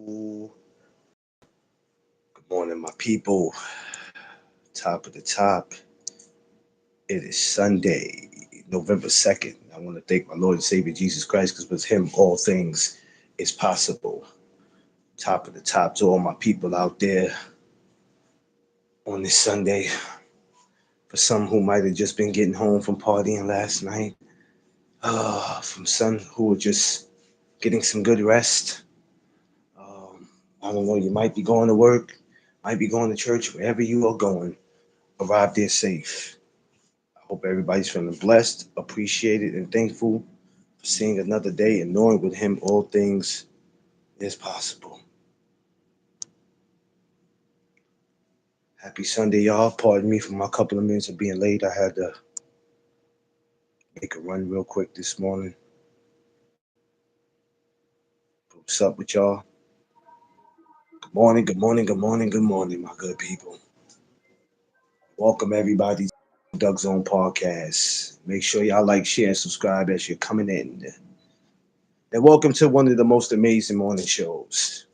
Good morning, my people. Top of the top. It is Sunday, November 2nd. I want to thank my Lord and Savior Jesus Christ because with him all things is possible. Top of the top to all my people out there on this Sunday. For some who might have just been getting home from partying last night. From some who are just getting some good rest. Um, I don't know, you might be going to work, might be going to church, wherever you are going. Arrive there safe. I hope everybody's feeling blessed, appreciated, and thankful for seeing another day and knowing with Him all things is possible. Happy Sunday, y'all. Pardon me for my couple of minutes of being late. I had to make a run real quick this morning. What's up with y'all? Good morning, good morning, good morning, good morning, my good people. Welcome everybody to Doug Zone Podcast. Make sure y'all like, share, and subscribe as you're coming in. And welcome to one of the most amazing morning shows.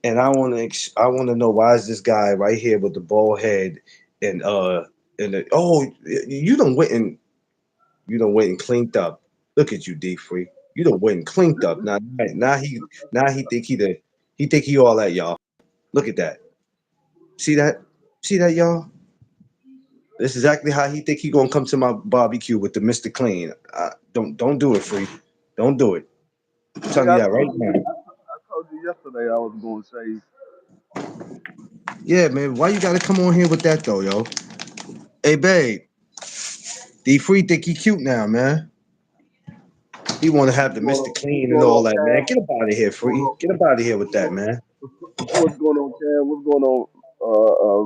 And I want to know why is this guy right here with the bald head and you done went and cleaned up. Look at you, D Free. You done went and cleaned up. Now he think he all that, y'all. Look at that. See that? See that, y'all? This is exactly how he think he gonna come to my barbecue with the Mr. Clean. Don't do it, Free. Don't do it. I'm Hey, telling you that right now. I told you yesterday I was going to say, Yeah, man. Why you gotta come on here with that though, yo? Hey, babe. D Free think he cute now, man. He want to have the Mr. what's Clean and going all on, that, man. Cam? Get up out of here, What's going Free. on? Get up out of here with that, man. What's going on, Cam? What's going on,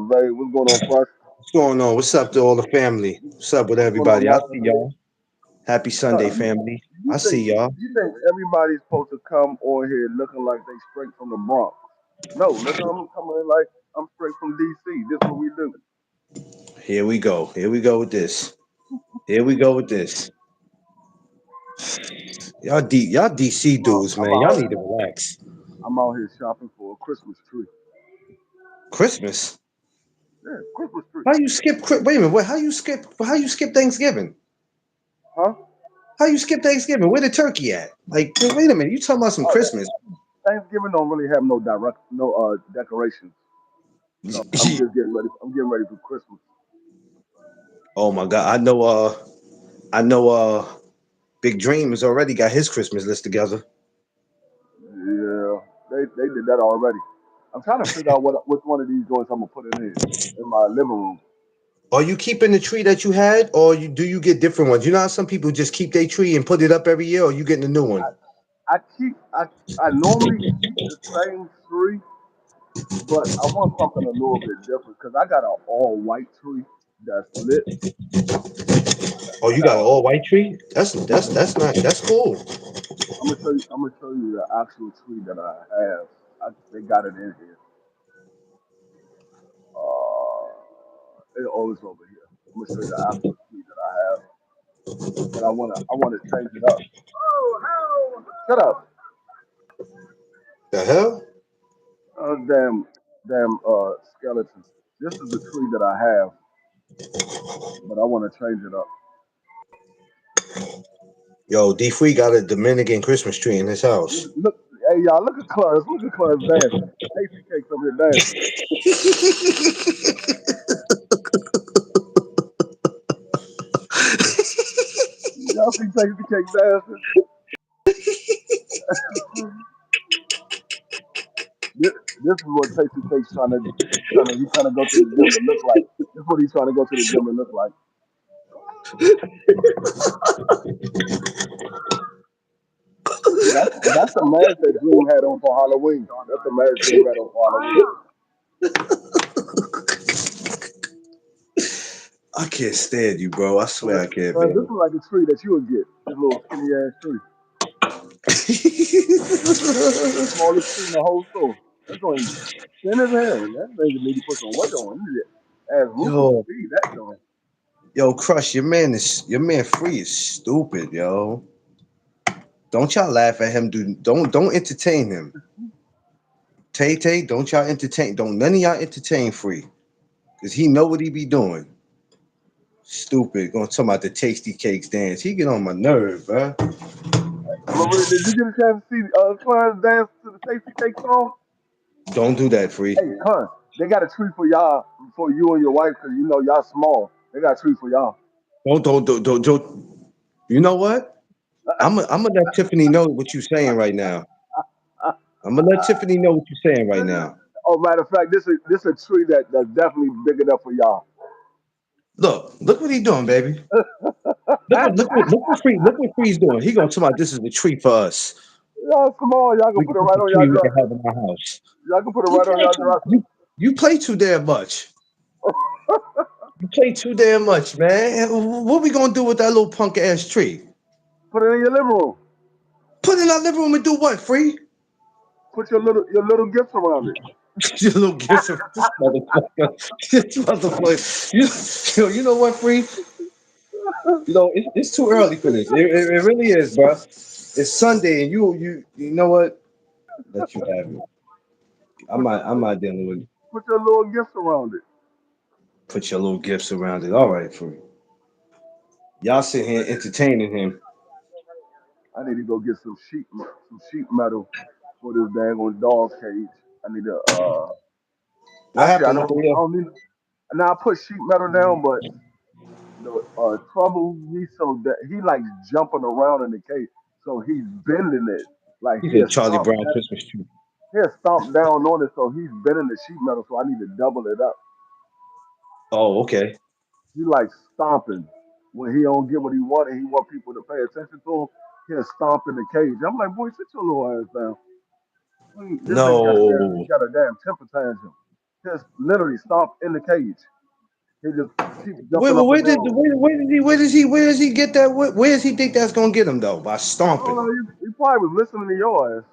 Ray? What's going on, Fresh? What's going on? What's up to all the family? What's up with What's going on, everybody? I see Master? y'all. Happy Sunday, Huh, family. I you see think y'all. you think everybody's supposed to come on here looking like they straight from the Bronx? No, look, I'm coming in like I'm straight from DC. This is what we do. Here we go. Here we go with this. Here we go with this. Y'all DC I'm out, dudes, I'm man. out Y'all need to here. relax. I'm out here shopping for a Christmas tree. Christmas. Yeah, Christmas tree. How you skip? Wait a minute. Wait, how you skip? How you skip Thanksgiving? Huh? How you skip Thanksgiving? Where the turkey at? Like, wait a minute. You talking about some Oh, Christmas? Thanksgiving don't really have no decorations. So I'm just getting ready. I'm getting ready for Christmas. Oh my God. I know. Big Dream has already got his Christmas list together. Yeah, they did that already. I'm trying to figure out which one of these joints I'm gonna put in my living room. Are you keeping the tree that you had, or do you get different ones? You know how some people just keep their tree and put it up every year, or you getting a new one? I normally keep the same tree, but I want something a little bit different because I got an all white tree that's lit. Oh, I you got got a an all white tree? That's not that's cool. I'm gonna show you. I'm gonna show you the actual tree that I have. They got it in here. It's always over here. I'm gonna show you the actual tree that I have, but I wanna change it up. Shut up. The hell? Damn skeleton. This is the tree that I have, but I wanna change it up. Yo, D Free got a Dominican Christmas tree in his house. Look, hey y'all, look at Clarence. Look at Clarence dancing. Tasty cakes up here dancing. Y'all see Tasty cake dancing? This is what Tasty Cake's trying to go to the gym to look like. This is what he's trying to go to the gym to look like. That's the mask that Dream had on for Halloween. That's the mask Dream had on for Halloween. I can't stand you, bro. I swear I can't, This man. is like a tree that you would get. This little skinny ass tree. The smallest tree in the whole store. That's only thin as hell. That nigga need to put some weight on. You need to ask Rufus to yo, feed that joint. yo, Crush, your man Free is stupid, yo. Don't y'all laugh at him, dude. Don't entertain him. Tay, don't y'all entertain. Don't none of y'all entertain Free. Cause he know what he be doing. Stupid. Gonna talk about the tasty cakes dance. He get on my nerve, bro. Remember, did you get a chance to see Clarence dance to the Tasty Cake song? Don't do that, Free. Hey, Clarence, they got a treat for y'all, for you and your wife, because you know y'all small. They got a treat for y'all. Don't. You know what? I'm gonna let Tiffany know what you're saying right now. I'm gonna let Tiffany know what you're saying right now. Oh, matter of fact, this a treat that's definitely big enough for y'all. Look what he doing, baby. Look what Free's doing. He gonna talk about this is a treat for us. Y'all small, y'all can We put can it put right the on y'all tree we can dresser. have in our house. Y'all can put it You right on play y'all too dresser. you play too damn much. You play too damn much, man. What we gonna do with that little punk ass tree? Put it in your living room. Put it in our living room and do what, Free? Put your little gifts around it. Your little gifts of this motherfucker. This motherfucker. You know what, Free? It's too early for this. It really is, bro. It's Sunday, and you know what? Let you have it. Put I'm not dealing with it. put your little gifts around it. Put your little gifts around it. All right, Free. Y'all sit here entertaining him. I need to go get some sheet metal for this daggone dog cage. I need to What actually happened, Uncle? I don't need. Now I put sheet metal down, but the trouble he's so that he likes jumping around in the cage, so he's bending it like He said Charlie Brown Christmas tree. he'll stomp down on it, so he's bending the sheet metal. So I need to double it up. Oh, okay. He likes stomping when he don't get what he want and he want people to pay attention to him. He'll stomp in the cage. I'm like, boy, sit your little ass down. This nigga No. got a damn temper tantrum. Just literally stomp in the cage. He just keeps jumping up and down. Where does he get that? Where does he think that's gonna get him though? By I don't stomping. know. He probably was listening to your ass.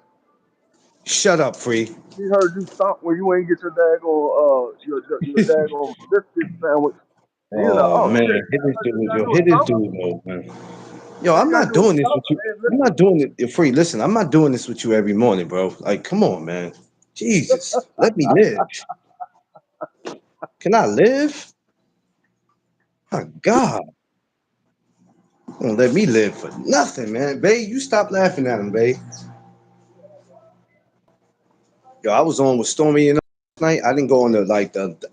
Shut up, Free. He heard you stomp when you ain't get your your daggone biscuit sandwich. And he was like, Oh oh man, shit, hit this all you dude, gotta yo, do is hit this stomp. dude, though, man. Yo, All you I'm gotta not do is doing this stomp. with you. Hey, I'm listen. not doing it, Free. Listen, I'm not doing this with you every morning, bro. Like, come on, man. Jesus, let me live. Can I live? My God, don't let me live for nothing, man. Babe, you stop laughing at him, babe. Yo, I was on with Stormy and last night. I didn't go on I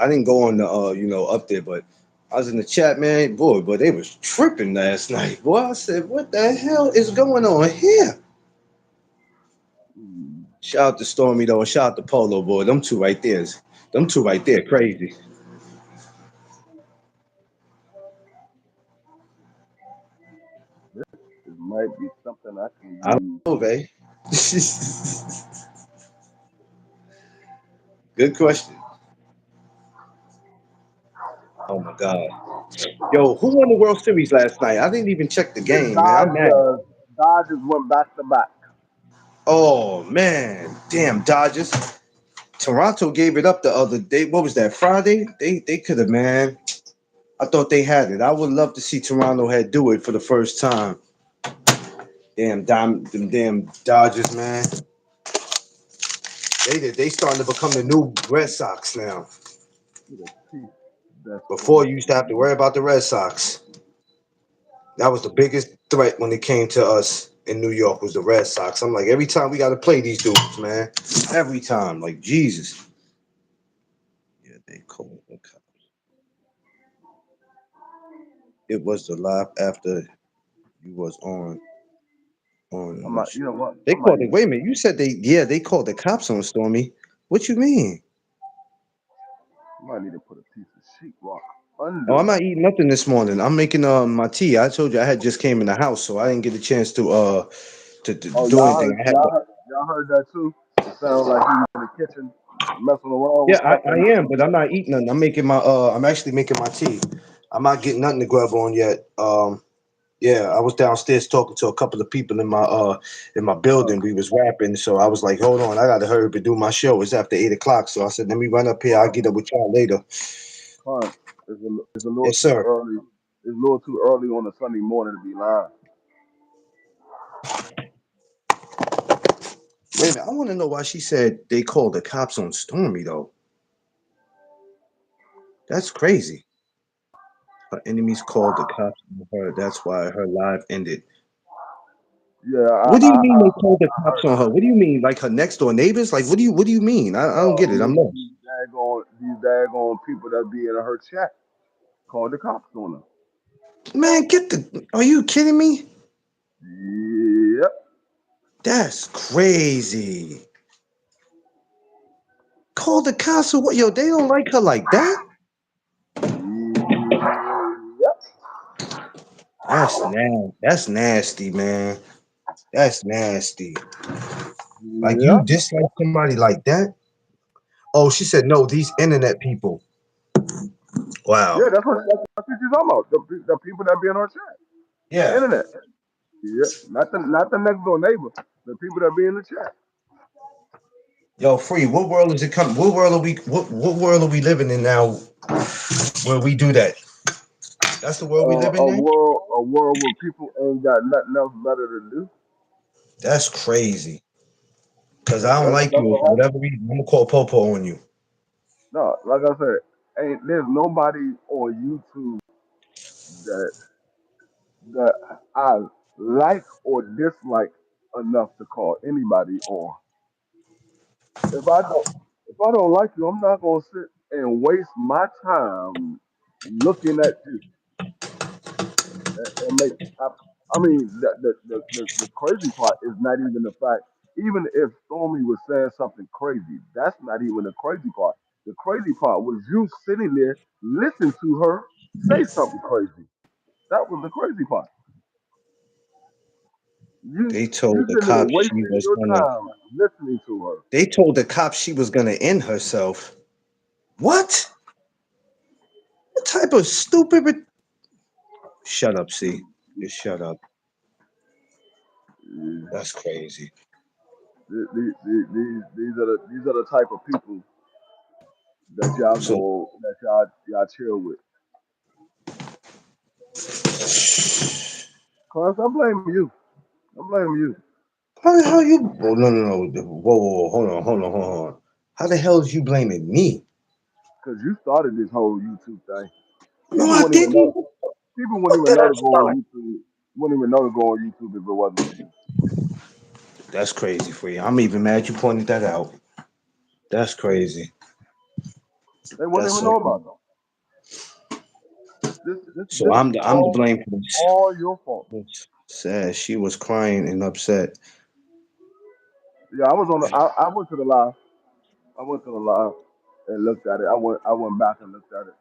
didn't go on the up there, but I was in the chat, man. Boy, but they was tripping last night. Boy, I said, what the hell is going on here? Hmm, Shout out to Stormy though, and shout out to Polo boy. Them two right there, crazy. this might be something I can I don't use. know, babe. Good question. Oh my God. Yo, who won the World Series last night? I didn't even check the The game, man. I'm mad. Dodgers went back to back. Oh man, damn Dodgers. Toronto gave it up the other day. What was that? Friday? They could have, man. I thought they had it. I would love to see Toronto had do it for the first time. Them damn Dodgers, man. They starting to become the new Red Sox now. Look at Pete. That's Before funny. you used to have to worry about the Red Sox. That was the biggest threat when it came to us in New York was the Red Sox. I'm like, every time we got to play these dudes, man. Every time, like Jesus. Yeah, they cold. Okay. It was the live after you was I on might, the you know what? They I might called it. need, Wait a minute. You said they called the cops on Stormy. What you mean? to put a piece of sheetrock Oh, I'm under. not eating nothing this morning. I'm making my tea. I told you I had just came in the house, so I didn't get a chance to Oh, do anything. I had to, y'all heard that too? It sounds like he's in the kitchen messing around yeah, with stuff I in am, but I'm not eating nothing. I'm actually making my tea. I'm not getting nothing to grub on yet. Yeah, I was downstairs talking to a couple of people in my uh, building. We was rapping, so I was like, hold on, I gotta hurry up and do my show. It's after 8 o'clock. So I said, let me run up here, I'll uh, get up with y'all later. it's a little Yes, too sir. early. It's a little too early on a Sunday morning to be lying. Wait a minute. I want to know why she said they called the cops on Stormy though. That's crazy. Her enemies called the cops on her. That's why her live ended. Yeah, What do you mean they called the I cops heard on that. her? What do you mean? Like her next door neighbors? Like what do you mean? I don't get it. I'm lost. These daggone people that be in her chat called the cops on her. Man, get the are you kidding me? Yep. That's crazy. Call the cops or what yo, they don't like her like that? Yep. That's nasty, man. That's nasty. Like you Yep. dislike somebody like that? Oh, she said no, these internet people. Wow. Yeah, that's what she's talking about. The people that be in her chat. The Yeah. internet. Yeah. Not the next door neighbor. The people that be in the chat. Yo, free. What world is it come? What world are we? What world are we living in now? Where we do that? That's the world we live in now. A world where people ain't got nothing else better to do. That's crazy. Cause I don't like That's you what for happened. whatever reason. I'm gonna call Popo on you. No, like I said, ain't there's nobody on YouTube that that I like or dislike enough to call anybody on. If I don't if I don't like you, I'm not gonna sit and waste my time looking at you and make. I mean, the crazy part is not even the fact. Even if Stormy was saying something crazy, that's not even the crazy part. The crazy part was you sitting there listening to her say something crazy. That was the crazy part. They You told the sitting there cops she wasting was your gonna. time listening to her. They told the cops she was gonna end herself. What? What type of stupid? Shut up, C. Just shut up. Yeah. That's crazy. These are the type of people that So y'all chill with. Cause I'm blaming you. I'm blaming you. how you? Oh no. Whoa, hold on. How the hell is you blaming me? Cause you started this whole YouTube thing. No, People I wouldn't even didn't. know. People wouldn't What even did know I to go on start? YouTube. Wouldn't even know to go on YouTube if it wasn't for you. That's crazy for you. I'm even mad you pointed that out. That's crazy. They wouldn't That's even so know crazy. about So this is I'm the blame for this. all your fault. It's sad. She was crying and upset. Yeah, I was on. I went to the live. I went to the live and looked at it. I went back and looked at it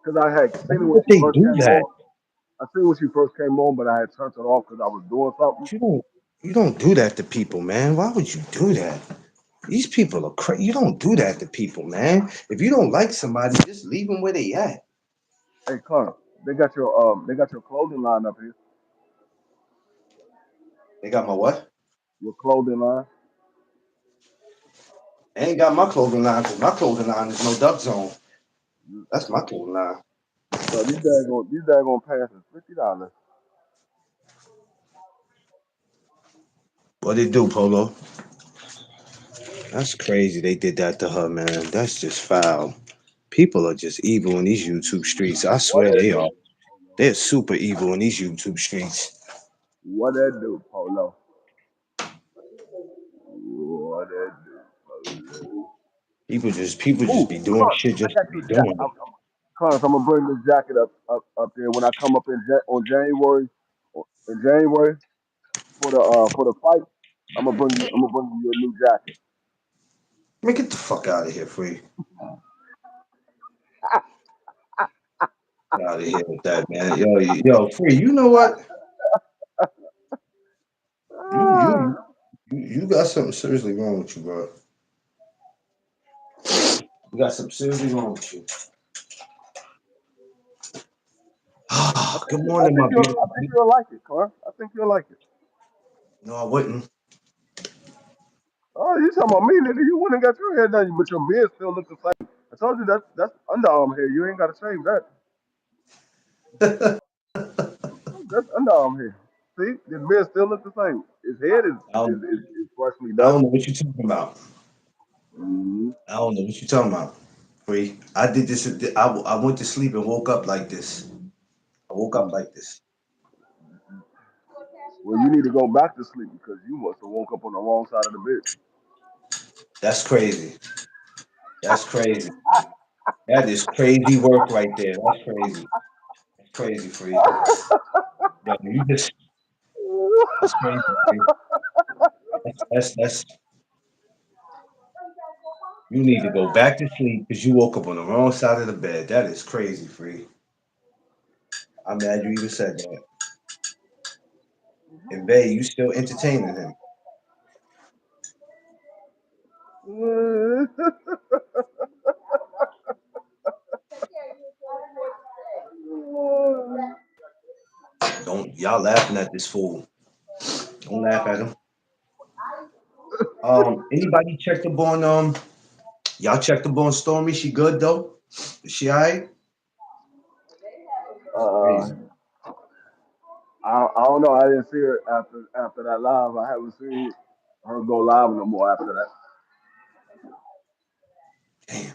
because I had Why seen it when would she they first do came that? on. I seen when she first came on, but I had turned it off because I was doing something. You don't you don't do that to people, man. Why would you do that? These people are crazy. You don't do that to people, man. If you don't like somebody, just leave them where they at. Hey, Connor, they got your clothing line up here. They got my what? Your clothing line. They ain't got my clothing line because my clothing line is no duck zone. That's my clothing line. So these daggone pants is $50. What they do, Polo? That's crazy. They did that to her, man. That's just foul. People are just evil in these YouTube streets. I What swear that they are. do? They're super evil in these YouTube streets. What that do, Polo? What that do, Polo? People just Ooh, be doing Connor, shit I just got to you be a jacket. doing it. Connor, I'm gonna bring this jacket up there when I come up on January. In January for the fight, I'm gonna bring you a new jacket. Man, get the fuck out of here, free. Out of here with that, man. Yo, free. You know what? You you Ah, you got something seriously wrong with you, bro. You got something seriously wrong with you. Good morning, my I beautiful think people. you'll like it, Connor. I think you'll like it. No, I wouldn't. Oh, you talking about me, nigga? You wouldn't got your hair done, but your beard still look the same. I told you that's underarm hair. You ain't gotta shave that. That's underarm hair. See, this beard still looks the same. His head is I is, don't, is, is freshly I don't done. know what you're talking about. Mm-hmm. I don't know what you're talking about. Free. I did this. I went to sleep and woke up like this. I woke up like this. Well, you need to go back to sleep because you must have woke up on the wrong side of the bed. That's crazy. That's crazy. That is crazy work right there. That's crazy. That's crazy, Free. Yo, you just that's crazy, Free. That's you need to go back to sleep because you woke up on the wrong side of the bed. That is crazy, Free. I'm mad you even said that. And Bay, you still entertaining him. Don't y'all laughing at this fool. Don't laugh at him. Anybody checked up on y'all checked up on Stormy? She good though? Is she alright? uh, Crazy. I don't know. I didn't see her after that live. I haven't seen her go live no more after that. Damn.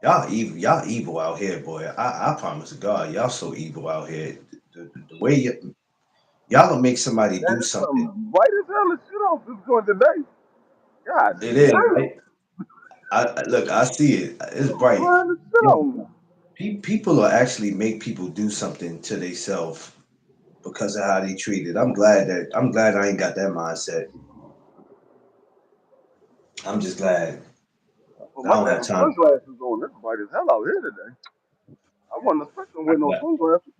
Y'all evil out here, boy. I promise to God, y'all so evil out here. The way y'all don't make somebody Man, do it's something. some bright as hell as shit off this joint today. God It is, damn. right? Look, I see it. It's bright. Trying to shit Yo, on. people are actually make people do something to themselves because of how they treated. I'm glad I ain't got that mindset. I'm just glad Put I my don't have damn time. sunglasses on. It's bright as hell out here today. I wasn't expecting I, with no got- sunglasses.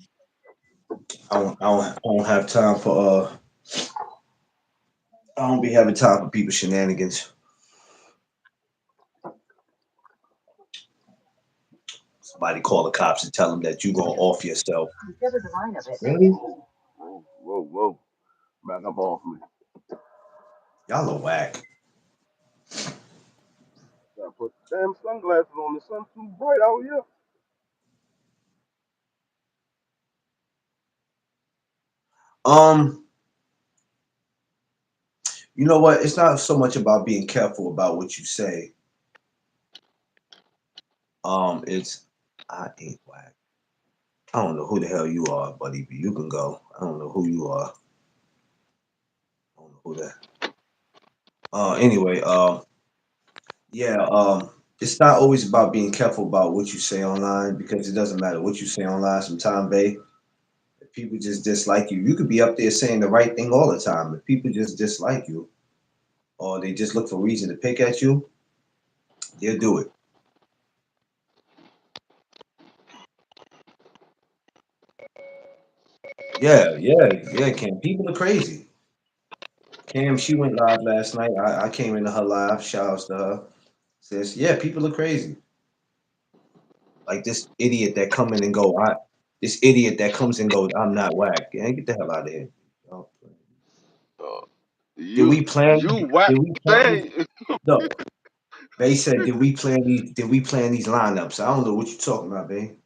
I don't have time for I don't be having time for people shenanigans. Somebody call the cops and tell them that you gonna off yourself. Really? Whoa, whoa, whoa. Back up off me. Y'all are whack. Gotta put the damn sunglasses on. The sun's too bright out here. Um, you know what? It's not so much about being careful about what you say. It's I ain't whack. I don't know who the hell you are, buddy, but you can go. I don't know who you are. I don't know who that. Anyway, yeah, it's not always about being careful about what you say online because it doesn't matter what you say online. Sometimes, babe, if people just dislike you, you could be up there saying the right thing all the time. If people just dislike you or they just look for a reason to pick at you, they'll do it. Yeah, yeah, yeah, Cam. People are crazy. Cam, she went live last night. I came into her live. Shout outs to her. Says, yeah, people are crazy. Like this idiot that come in and go. This idiot that comes and goes. I'm not whack. Yeah, get the hell out of here. Oh, Uh, did you we plan? you whack Did we plan this? saying No. They said, did we plan these? Did we plan these lineups? I don't know what you're talking about, babe.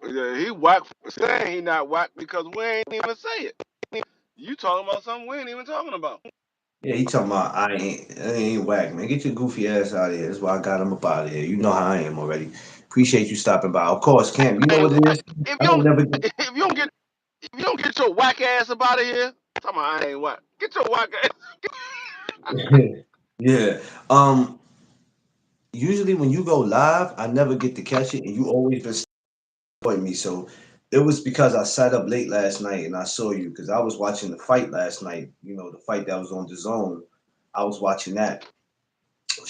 yeah, he whack for saying he not whack because we ain't even say it. You talking about something we ain't even talking about. Yeah, he talking about I ain't whack, man. Get your goofy ass out of here. That's why I got him up out of here. You know how I am already. Appreciate you stopping by. Of course, Cam. You know I what ain't it whack. is. If I you don't don't never. if you don't get your whack ass up out of here, talking about I ain't whack. Get your whack ass. Yeah. Usually when you go live, I never get to catch it, and you always been supporting me. So it was because I sat up late last night and I saw you because I was watching the fight last night. You know, the fight that was on the zone. I was watching that.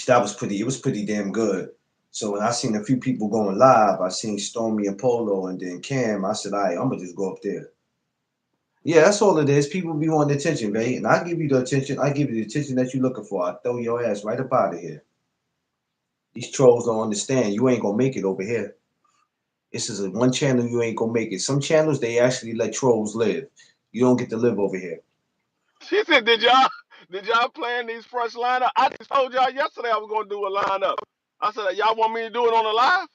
That was pretty. It was pretty damn good. So when I seen a few people going live, I seen Stormy and Polo and then Cam. I said, "All right, I'm gonna just go up there." Yeah, that's all it is. People be wanting attention, babe, and I give you the attention. I give you the attention that you're looking for. I throw your ass right up out of here. These trolls don't understand. You ain't gonna make it over here. This is a one channel you ain't gonna make it. Some channels they actually let trolls live. You don't get to live over here. She said, did y'all plan these fresh lineup? I just told y'all yesterday I was gonna do a lineup. I said, y'all want me to do it on the live?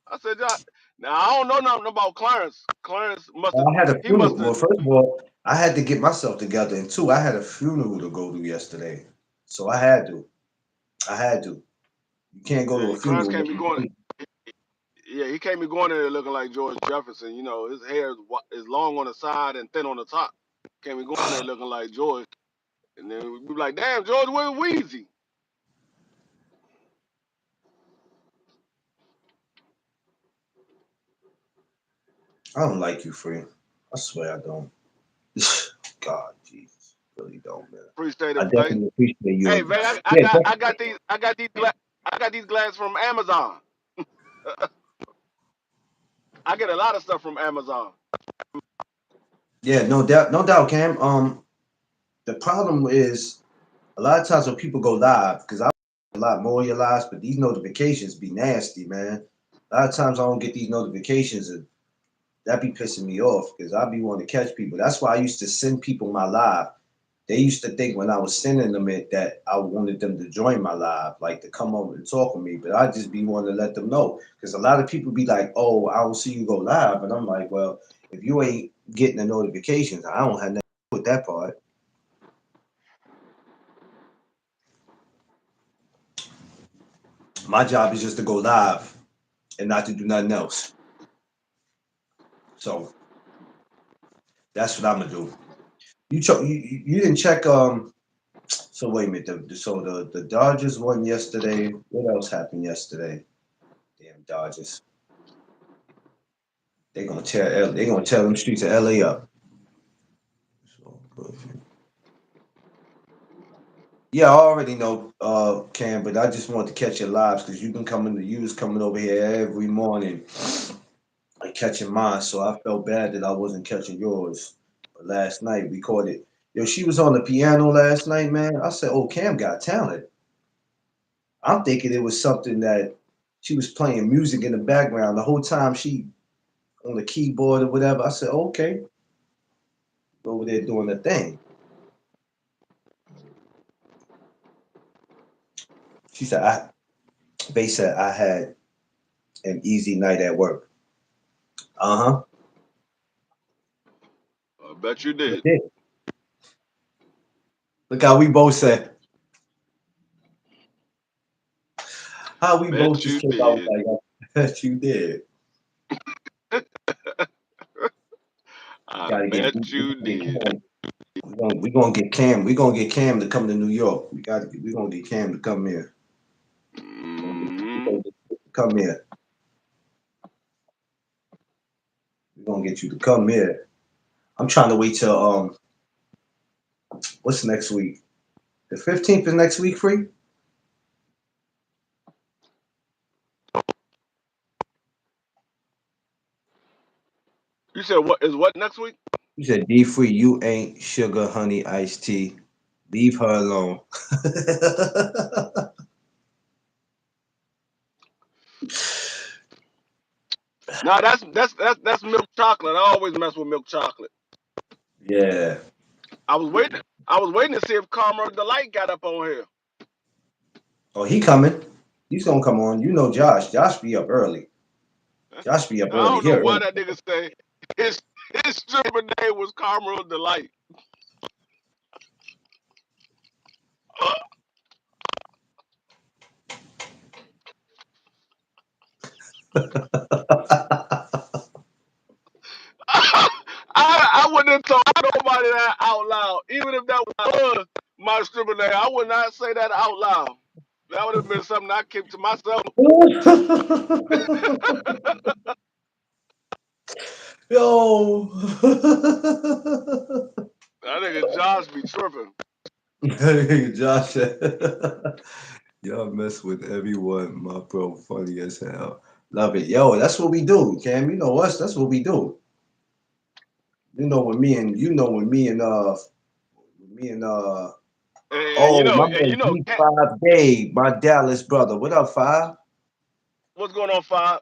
I said, y'all. Now I don't know nothing about Clarence. Clarence must have. I had a He must funeral. have. Well, first of all, I had to get myself together, and two, I had a funeral to go to yesterday, so I had to. I had to. You can't go to a Yeah, Clarence funeral. can't be going. Yeah, he can't be going in there looking like George Jefferson. His hair is long on the side and thin on the top. Can't be going there looking like George. And then we be like, damn, George, where's Wheezy? I don't like you, friend. I swear I don't. God, Jesus, really don't, man. Appreciate I it, Vay. definitely appreciate Hey, you. Vay, Yeah, I got these glasses from Amazon. I get a lot of stuff from Amazon. yeah, no doubt, no doubt, Cam. The problem is a lot of times when people go live, because I a lot more of your lives, but these notifications be nasty, man. A lot of times I don't get these notifications, and that be pissing me off because I be wanting to catch people. That's why I used to send people my live. They used to think when I was sending them it that I wanted them to join my live, like to come over and talk with me. But I just be wanting to let them know because a lot of people be like, "Oh, I don't see you go live," and I'm like, "Well, if you ain't getting the notifications, I don't have nothing to do with that part. My job is just to go live and not to do nothing else. So that's what I'm gonna do. You didn't check So wait a minute. So the Dodgers won yesterday. What else happened yesterday? Damn Dodgers. They're gonna tear them streets of LA up. So, yeah, I already know, Cam, but I just want to catch your lives because you was coming over here every morning and catching mine. So I felt bad that I wasn't catching yours. But last night we caught it. Yo, she was on the piano last night, man. I said, "Oh, Cam got talent." I'm thinking it was something that she was playing music in the background the whole time she on the keyboard or whatever. I said, okay, over there doing the thing. She said, they said I had an easy night at work. Uh I bet you did. huh. Look how we both said, how we both Bet just you came out did. like, that you did. We I gotta get, bet you we gotta get did. Cam. We gonna get Cam. We gonna get Cam to come to New York. We gonna get Cam to come here. We Hmm. gonna get you to come here. We gonna get you to come here. I'm trying to wait till what's next week? The 15th is next week free? You said what next week? You said D free, you ain't sugar honey iced tea. Leave her alone. Nah, that's milk chocolate. I always mess with milk chocolate. Yeah. I was waiting. I was waiting to see if Karma Delight got up on here. Oh, he coming. He's gonna come on. You know Josh. Josh be up early. Josh be up I early don't know here. why Early. that nigga say his his stripper name was Karma Delight. I wouldn't have told nobody that out loud, even if that was my stripper name. I would not say that out loud. That would have been something I kept to myself. Yo. That nigga Josh be tripping. Josh. Y'all mess with everyone, my bro. Funny as hell. Love it. Yo, that's what we do, Cam. You know us. That's what we do. You know when me and oh, my And man D5 Dave, my Dallas brother. What up, Five? what's going on, Five?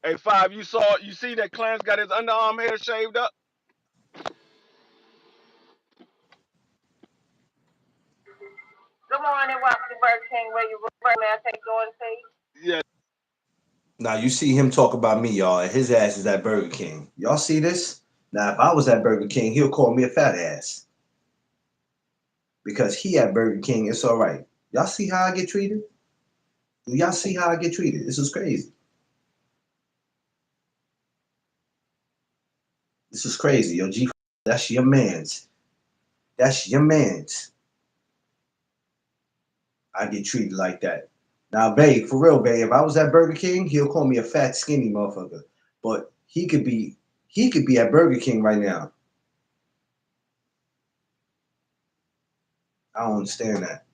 Hey, Five, you see that Clarence got his underarm hair shaved up? Good morning, Wealthy Bird King. Where you may I take yours, please? Yeah, Now you see him talk about me, y'all, and his ass is at Burger King. Y'all see this? Now, if I was at Burger King, he'll call me a fat ass because he at Burger King. It's all right. Y'all see how I get treated? Do y'all see how I get treated? This is crazy. This is crazy, yo. G, that's your man's. That's your man's. I get treated like that. Now, babe, for real, babe, if I was at Burger King, he'll call me a fat, skinny motherfucker. But he could be at Burger King right now. I don't understand that.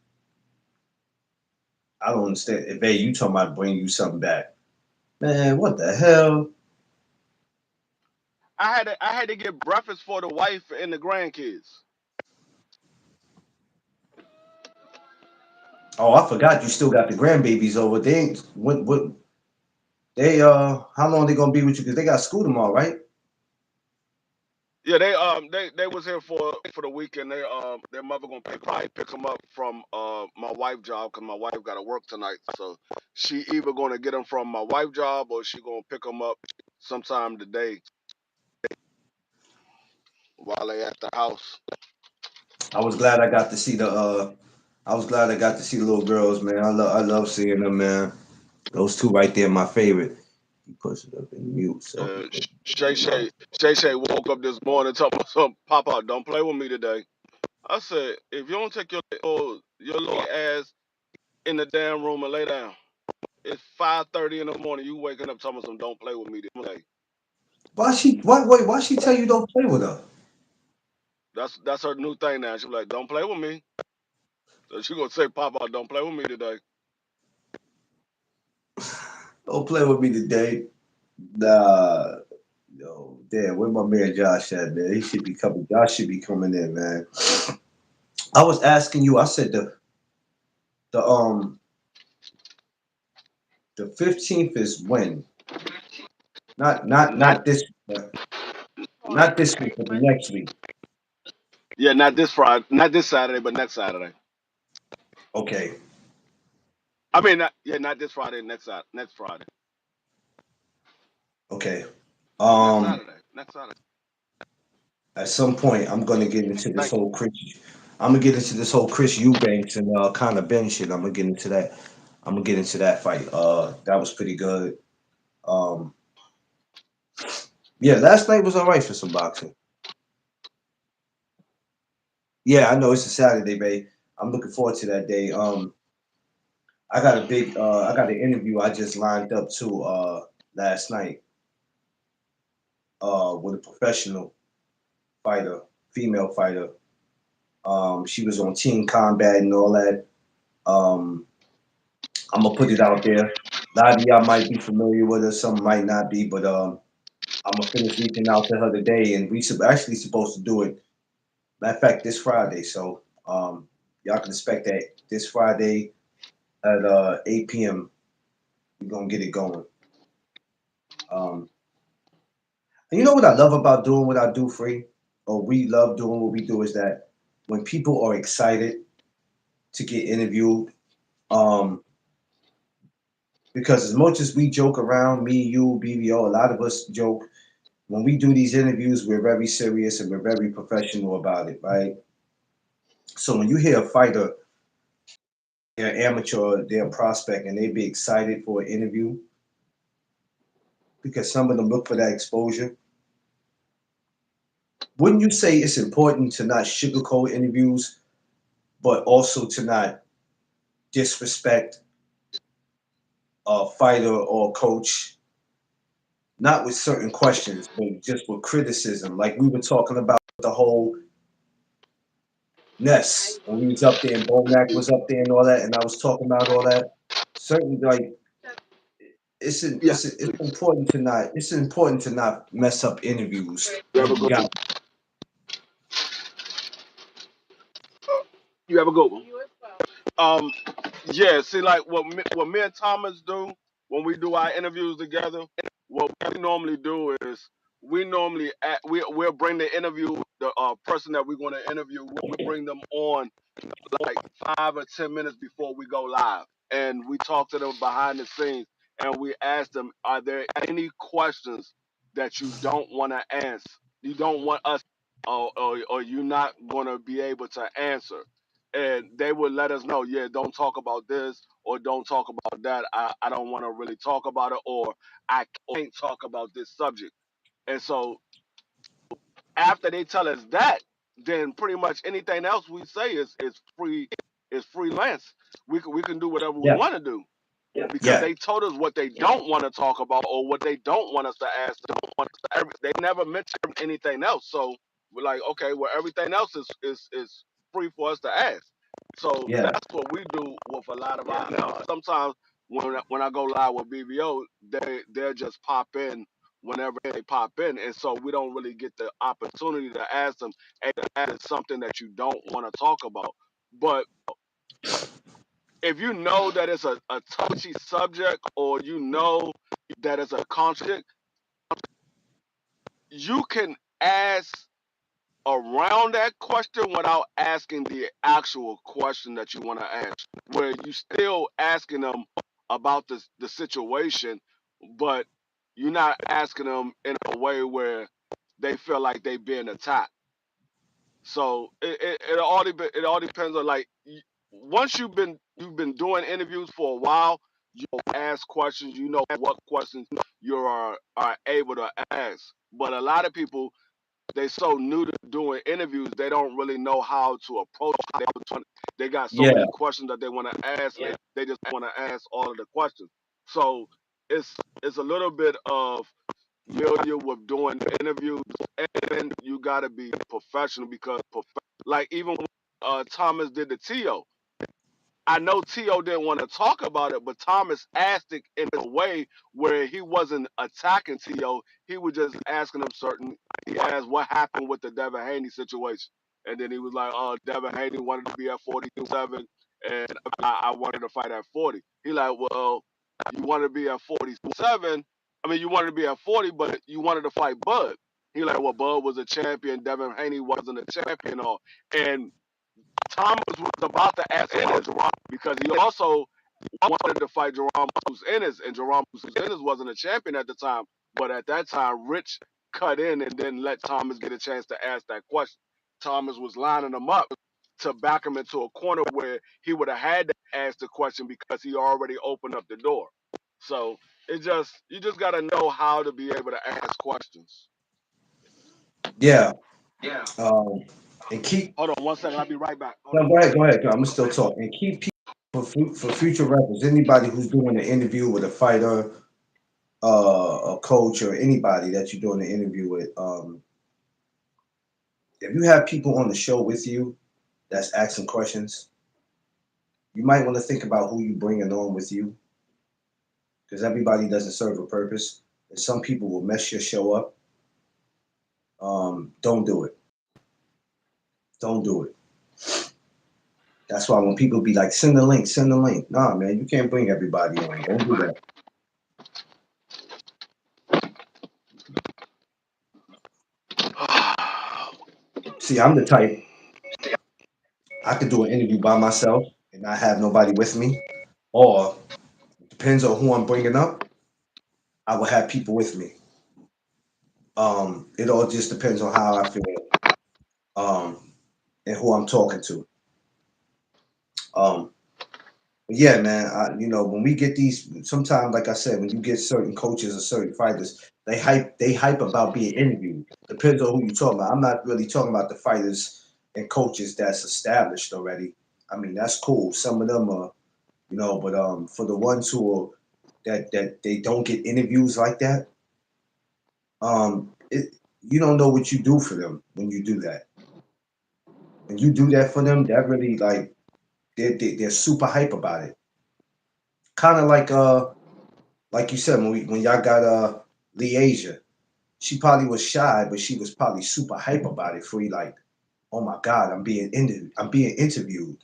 I don't understand. If babe, you talking about bring you something back, man, what the hell? I had to get breakfast for the wife and the grandkids. Oh, I forgot you still got the grandbabies over. They ain't what they how long they gonna be with you? Because they got school tomorrow, right? Yeah, they was here for the weekend. Their mother gonna probably pick them up from my wife job because my wife got to work tonight. So she either gonna get them from my wife job or she gonna pick them up sometime today while they at the house. I was glad I got to see the I was glad I got to see the little girls, man. I love seeing them, man. Those two right there, my favorite. You push it up in mute so Uh, people Shay know. Shay Shay Shay woke up this morning talking about something. Papa, don't play with me today. I said, if you don't take your little ass in the damn room and lay down, it's 5:30 in the morning. You waking up talking about some don't play with me today. Why she tell you don't play with her? That's her new thing now. She be like, don't play with me. So she gonna say, Papa, don't play with me today. Don't play with me today. Nah. Yo, damn, where my man Josh at, man? He should be coming. Josh should be coming in, man. I was asking you, I said the the 15th is when? Not Not this not this week, but the next week. Yeah, not this Friday, not this Saturday, but next Saturday. Okay, I mean, not this Friday, next Friday. okay. No, next Um, Saturday, next Saturday. at some point, I'm gonna get into this Thank you. whole Chris. I'm gonna get into this whole Chris Eubanks and kind of Ben shit. I'm gonna get into that. I'm gonna get into that fight. That was pretty good. Um, yeah, last night was all right for some boxing. Yeah, I know it's a Saturday, babe. I'm looking forward to that day. I got an interview I just lined up to last night with a professional fighter, female fighter. She was on Team Combat and all that. Um, I'm gonna put it out there. A lot of y'all might be familiar with her, some might not be, but I'm gonna finish reaching out to her today, and actually supposed to do it. Matter of fact, this Friday. So y'all can expect that this Friday at 8 p.m. We're gonna get it going. Um, and you know what I love about doing what I do, free, or we love doing what we do, is that when people are excited to get interviewed, um, because as much as we joke around, me, you, BBO, a lot of us joke. When we do these interviews, we're very serious and we're very professional about it, right? So when you hear a fighter, they're amateur, they're a prospect, and they be excited for an interview because some of them look for that exposure. Wouldn't you say it's important to not sugarcoat interviews, but also to not disrespect a fighter or coach, not with certain questions, but just with criticism? Like we were talking about the whole Ness when we was up there and Bomac was up there and all that, and I was talking about all that. Certain like Yeah, it's important to not mess up interviews you when have a you good got. you have a good one. Um, yeah. See, like what me and Thomas do when we do our interviews together. What we normally do is we'll bring the interview the person that we're going to interview. We bring them on like 5 or 10 minutes before we go live, and we talk to them behind the scenes. and we ask them, are there any questions that you don't want to answer? You don't want us, or you're not going to be able to answer. And they would let us know, yeah, don't talk about this or don't talk about that. I don't want to really talk about it, or I can't talk about this subject. And so after they tell us that, then pretty much anything else we say is free, is freelance. We can do whatever we Yeah. want to do because Yeah. they told us what they don't want to talk about or what they don't want us to ask. They never mentioned anything else. So we're like, okay, well, everything else is free for us to ask. So Yeah. that's what we do with a lot of our. Now, sometimes when I go live with BBO, they'll just pop in whenever they pop in, and so we don't really get the opportunity to ask them, hey, that is something that you don't want to talk about. But if you know that it's a touchy subject, or you know that it's a conflict, you can ask around that question without asking the actual question that you want to ask, where you still asking them about the situation, but you're not asking them in a way where they feel like they being attacked. So it all depends on, like, once you've been doing interviews for a while, you ask questions. You know what questions you are able to ask. But a lot of people, they so new to doing interviews, they don't really know how to approach it. They got so Yeah. many questions that they want to ask, and they just want to ask all of the questions. So it's a little bit of familiar with doing interviews, and you got to be professional because, like, even when Thomas did the TO, I know T.O. didn't want to talk about it, but Thomas asked it in a way where he wasn't attacking T.O. He was just asking him certain. He asked what happened with the Devin Haney situation. And then he was like, oh, Devin Haney wanted to be at 47, and I wanted to fight at 40. He like, well, you wanted to be at 47. I mean, you wanted to be at 40, but you wanted to fight Bud. He like, well, Bud was a champion. Devin Haney wasn't a champion. And Thomas was about to ask Ennis because he also wanted to fight Jerome Cruz Ennis, and Jerome Cruz Ennis wasn't a champion at the time. But at that time, Rich cut in and then let Thomas get a chance to ask that question. Thomas was lining him up to back him into a corner where he would have had to ask the question because he already opened up the door. So you just got to know how to be able to ask questions. Yeah. Um, and keep Hold on one second. I'll be right back. Hold no, on go one ahead, second. go ahead. I'm gonna still talk. And keep people for future reference. Anybody who's doing an interview with a fighter, a coach, or anybody that you're doing an interview with, if you have people on the show with you that's asking questions, you might want to think about who you bringing on with you, because everybody doesn't serve a purpose. And some people will mess your show up. Don't do it. Don't do it. That's why when people be like, send the link, send the link. Nah, man, you can't bring everybody on. Don't do that. See, I'm the type, I could do an interview by myself and not have nobody with me. Or depends on who I'm bringing up, I will have people with me. It all just depends on how I feel, um, and who I'm talking to. Um, but yeah, man, when we get these, sometimes, like I said, when you get certain coaches or certain fighters, they hype about being interviewed. Depends on who you're talking about. I'm not really talking about the fighters and coaches that's established already. I mean, that's cool. Some of them are, but for the ones who are that they don't get interviews like that, you don't know what you do for them when you do that. When you do that for them, that really, like, they're super hype about it. Kind of like you said, when y'all got Leasia, she probably was shy, but she was probably super hype about it. For you, like, oh my God, I'm being interviewed.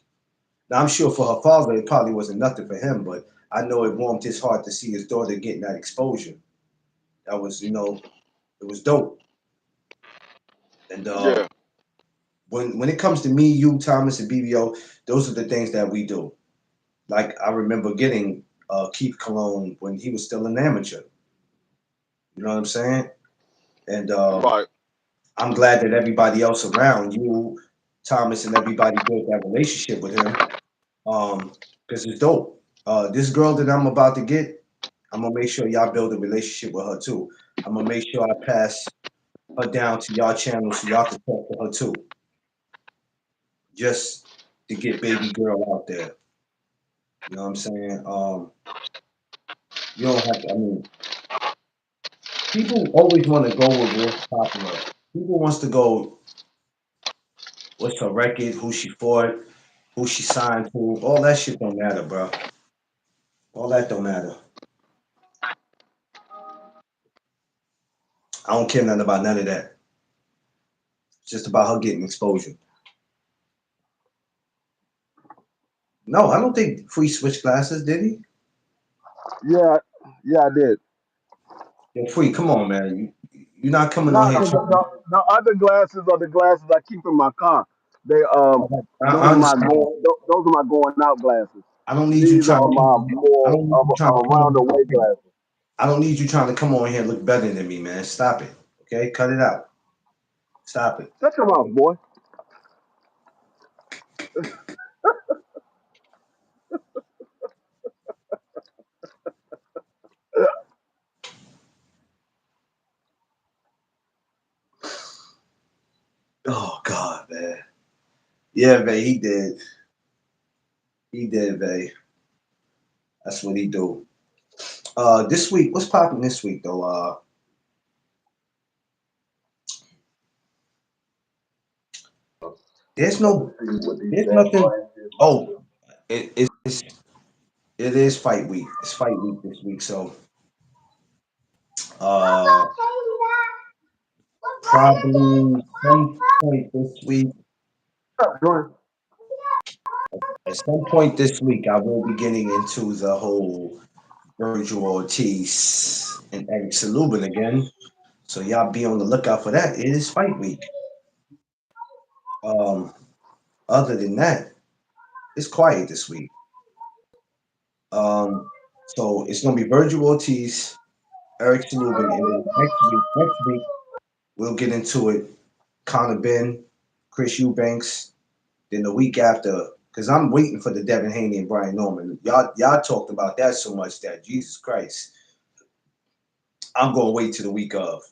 Now I'm sure for her father, it probably wasn't nothing for him, but I know it warmed his heart to see his daughter getting that exposure. That was, it was dope. And Yeah. when it comes to me, you, Thomas, and BBO, those are the things that we do. Like, I remember getting Keith Cologne when he was still an amateur. You know what I'm saying? And Right. I'm glad that everybody else around you, Thomas, and everybody built that relationship with him. Because it's dope. This girl that I'm about to get, I'm gonna make sure y'all build a relationship with her too. I'm gonna make sure I pass her down to y'all channel so y'all can talk to her too, just to get baby girl out there. You know what I'm saying? You don't have to. I mean, people always want to go with what's popular. People wants to go, what's her record, who she fought, who she signed to. All that shit don't matter, bro. All that don't matter. I don't care nothing about none of that. It's just about her getting exposure. No, I don't think Free switch glasses, did he? Yeah, yeah, I did. Yo, Free, come on, man. You're not coming on Not here trying. the other glasses are the glasses I keep in my car. They I understand. those are my going out glasses. I don't need you These trying are to come my on. I more don't need you trying to come around the way on. glasses. I don't need you trying to come on here and look better than me, man. Stop it. Okay? Cut it out. Stop it. Shut your mouth, boy. Oh God, man. Yeah, man, he did. He did, man. That's what he do. This week, what's popping this week though? There's About to no, see what these there's damn nothing. Lions is about to Oh, do. it is fight week. It's fight week this week. So, uh, probably some point this week. Stop, Jordan. At some point this week, I will be getting into the whole Virgil Ortiz and Eric Salubin again. So y'all be on the lookout for that. It is fight week. Um, other than that, it's quiet this week. So it's gonna be Virgil Ortiz, Eric Salubin, and then next week we'll get into it. Conor Ben, Chris Eubanks. Then the week after, because I'm waiting for the Devin Haney and Brian Norman. Y'all talked about that so much that Jesus Christ, I'm gonna wait till the week of.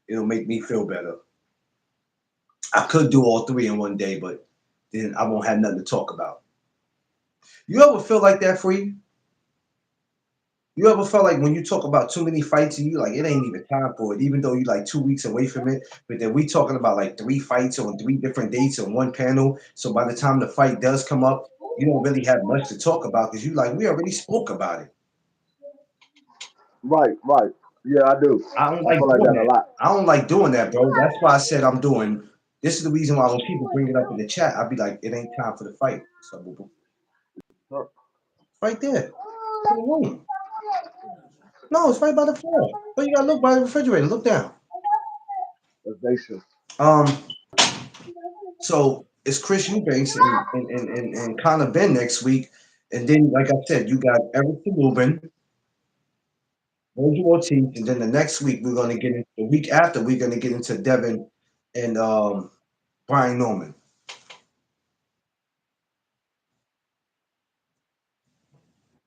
It'll make me feel better. I could do all three in one day, but then I won't have nothing to talk about. You ever feel like that, Free? You ever felt like when you talk about too many fights and you like it ain't even time for it, even though you like 2 weeks away from it, but then we talking about like three fights on three different dates on one panel. So by the time the fight does come up, you don't really have much to talk about because you like we already spoke about it. Right, right. Yeah, I do. I don't I like feel like doing that a that. lot. I don't like doing that, bro. That's why I said I'm doing. This is the reason why when people bring it up in the chat, I'd be like, it ain't time for the fight. So, boo-boo. Right there. To the room. No, it's right by the floor. But you gotta look by the refrigerator. Look down. As they should. Um, so it's Chris Eubanks and Conor Ben next week. And then, like I said, you got Eric Lubin, Virgil Ortiz, and then the next week we're gonna get into the week after we're gonna get into Devin and Brian Norman.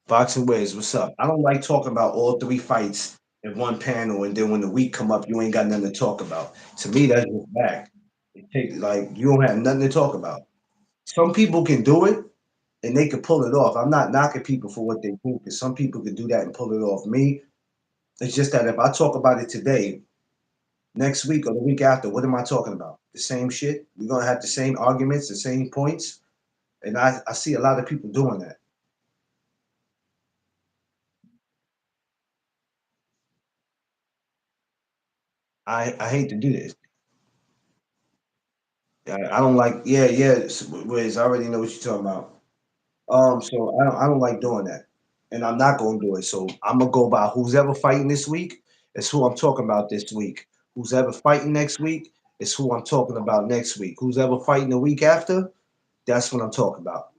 Boxing Ways, what's up? I don't like talking about all three fights in one panel, and then when the week come up, you ain't got nothing to talk about. To me, that's just back. It takes like you don't have nothing to talk about. Some people can do it and they can pull it off. I'm not knocking people for what they do because some people can do that and pull it off. Me, it's just that if I talk about it today, next week or the week after, what am I talking about? The same shit. We're gonna have the same arguments, the same points, and I see a lot of people doing that. I hate to do this. I don't like. Yeah, yeah. Wiz, I already know what you're talking about. So I don't like doing that, and I'm not gonna do it. So I'm gonna go by who's ever fighting this week. Is who I'm talking about this week. Who's ever fighting next week is who I'm talking about next week. Who's ever fighting the week after, that's what I'm talking about.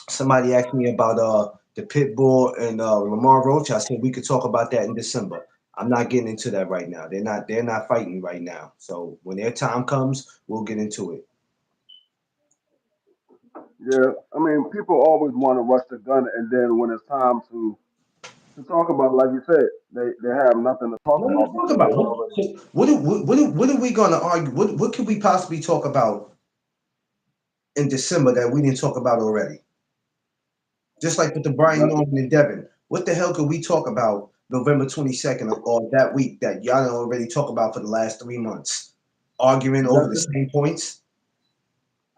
Somebody asked me about the Pitbull and Lamar Roach. I said we could talk about that in December. I'm not getting into that right now. They're not fighting right now. So when their time comes, we'll get into it. Yeah, I mean, people always want to rush the gun, and then when it's time to talk about, like you said, they have nothing to talk What are we about talking because about? they What, already. so what are we gonna argue? What could we possibly talk about in December that we didn't talk about already? Just like with the Brian Nothing. Norman and Devin. What the hell could we talk about November 22nd or that week that y'all already talk about for the last 3 months? Arguing over the Nothing. same points?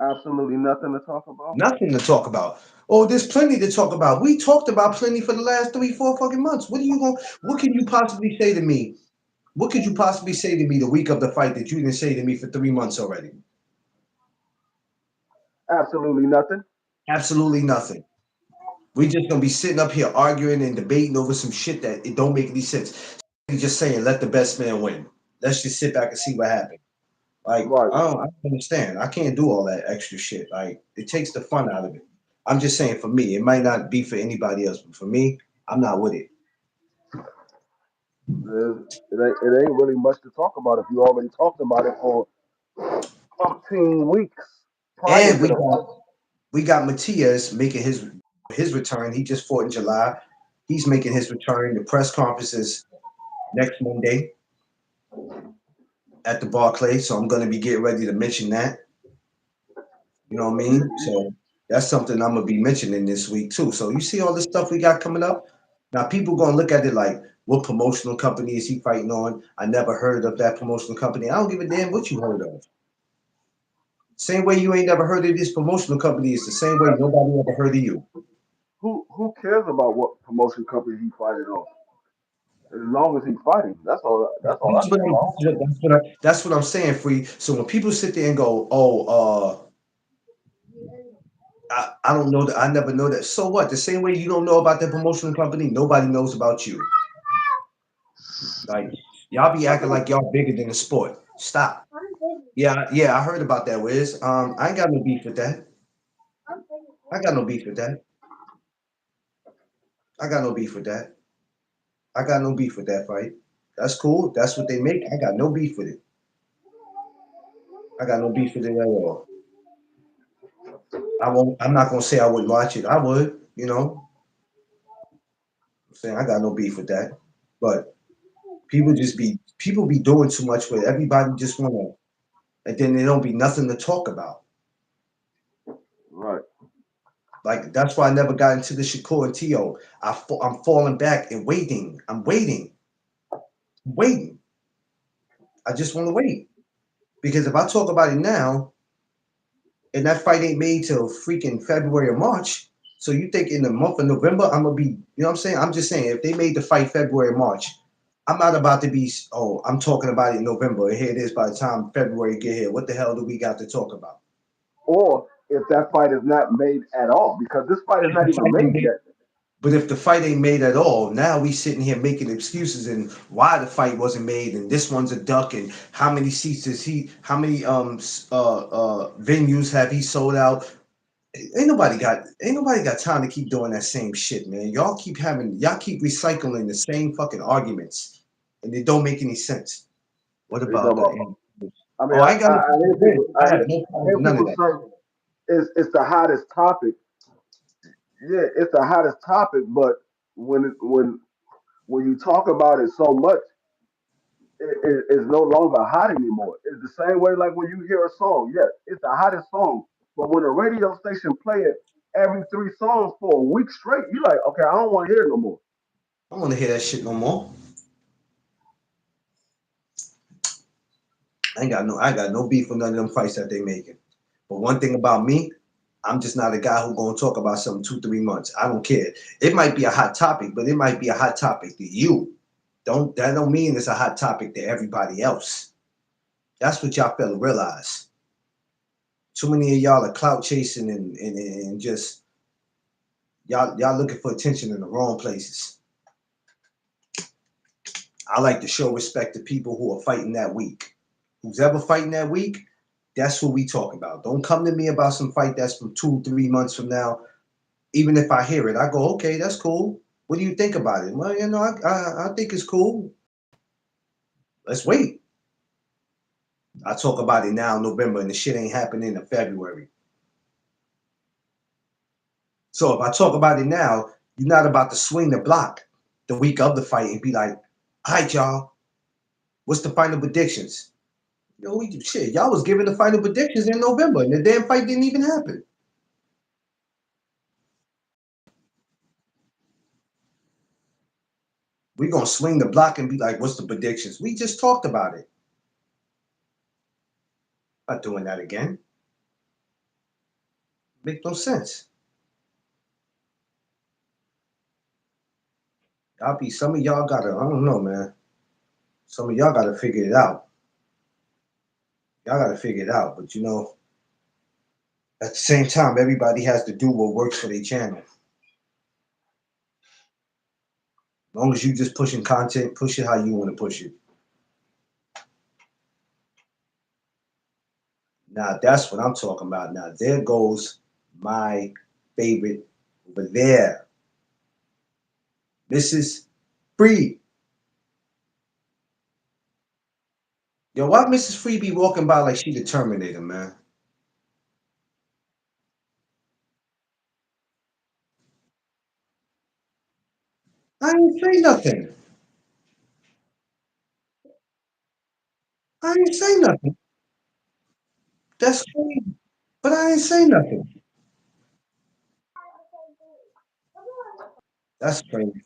Absolutely nothing to talk about. Nothing to talk about. Oh, there's plenty to talk about. We talked about plenty for the last 3, 4 fucking months. What can you possibly say to me? What could you possibly say to me the week of the fight that you didn't say to me for 3 months already? Absolutely nothing. Absolutely nothing. We just gonna be sitting up here arguing and debating over some shit that it don't make any sense. He's just saying let the best man win. Let's just sit back and see what happens. Like Right. I don't understand. I can't do all that extra shit. Like it takes the fun out of it. I'm just saying for me, it might not be for anybody else, but for me, I'm not with it. It ain't really much to talk about if you already talked about it for umpteen weeks prior And to the fight. we got Matias making his return. He just fought in July. He's making his return. The press conference is next Monday at the Barclays, so I'm gonna be getting ready to mention that. You know what I mean? So that's something I'm gonna be mentioning this week too. So you see all this stuff we got coming up. Now people gonna look at it like, what promotional company is he fighting on? I never heard of that promotional company. I don't give a damn what you heard of. Same way you ain't never heard of this promotional company is the same way nobody ever heard of you. Who cares about what promotion company he fighting on? As long as he's fighting, that's all I care about. That's what I'm saying, Free. So when people sit there and go, "Oh, I don't know that. I never know that." So what? The same way you don't know about that promotional company, nobody knows about you. Like y'all be Like acting I, like y'all bigger than the sport. Stop. Yeah, yeah, I heard about that, Wiz. I ain't got no beef with that. I got no beef with that. I got no beef with that. I got no beef with that fight. That's cool. That's what they make. I got no beef with it. I got no beef with it at all. I won't. I'm not gonna say I wouldn't watch it. I would. You know, I'm saying I got no beef with that. But people be doing too much with it. Everybody just wanna, and then there don't be nothing to talk about. right. Like that's why I never got into the Shakur and Tio. I'm falling back and waiting. I'm waiting. I just want to wait because if I talk about it now and that fight ain't made till freaking February or March, so you think in the month of November I'm gonna be? You know what I'm saying? I'm just saying if they made the fight February or March, I'm not about to be. Oh, I'm talking about it in November. Here it is by the time February get here. What the hell do we got to talk about? Or if that fight is not made at all, because this fight is not even made yet. But if the fight ain't made at all, now we sitting here making excuses and why the fight wasn't made and this one's a duck and how many seats is he? How many venues have he sold out? Ain't nobody got time to keep doing that same shit, man. Y'all keep recycling the same fucking arguments and it don't make any sense. What You about talking the? about? I mean, Oh, I ain't got no I problem hear with this. people. I have no I problem hear with none of people that. say it's the hottest topic. Yeah, it's the hottest topic, but when you talk about it so much, it's no longer hot anymore. It's the same way like when you hear a song. Yes, it's the hottest song, but when a radio station play it every 3 songs for a week straight, you like, okay, I don't want to hear it no more. I don't want to hear that shit no more. I got no beef with none of them fights that they making. But one thing about me, I'm just not a guy who gonna talk about something 2, 3 months. I don't care. It might be a hot topic, but it might be a hot topic to you. Don't mean it's a hot topic to everybody else. That's what y'all fail to realize. Too many of y'all are clout chasing and just y'all looking for attention in the wrong places. I like to show respect to people who are fighting that week. Who's ever fighting that week, that's what we talk about. Don't come to me about some fight that's from 2, 3 months from now. Even if I hear it, I go, okay, that's cool. What do you think about it? Well, I think it's cool. Let's wait. I talk about it now in November, and the shit ain't happening in February. So if I talk about it now, you're not about to swing the block the week of the fight and be like, all right, y'all, what's the final predictions? Shit, y'all was giving the final predictions in November, and the damn fight didn't even happen. We're gonna swing the block and be like, what's the predictions? We just talked about it. Not doing that again. Make no sense. Some of y'all gotta, I don't know, man. Some of y'all gotta figure it out. Y'all gotta figure it out. But at the same time, everybody has to do what works for their channel. As long as you just pushing content, push it how you want to push it. Now that's what I'm talking about. Now there goes my favorite over there. Mrs. Free. Yo, why Mrs. Free be walking by like she the Terminator, man? I ain't say nothing. I ain't say nothing. That's crazy. But I ain't say nothing. That's crazy.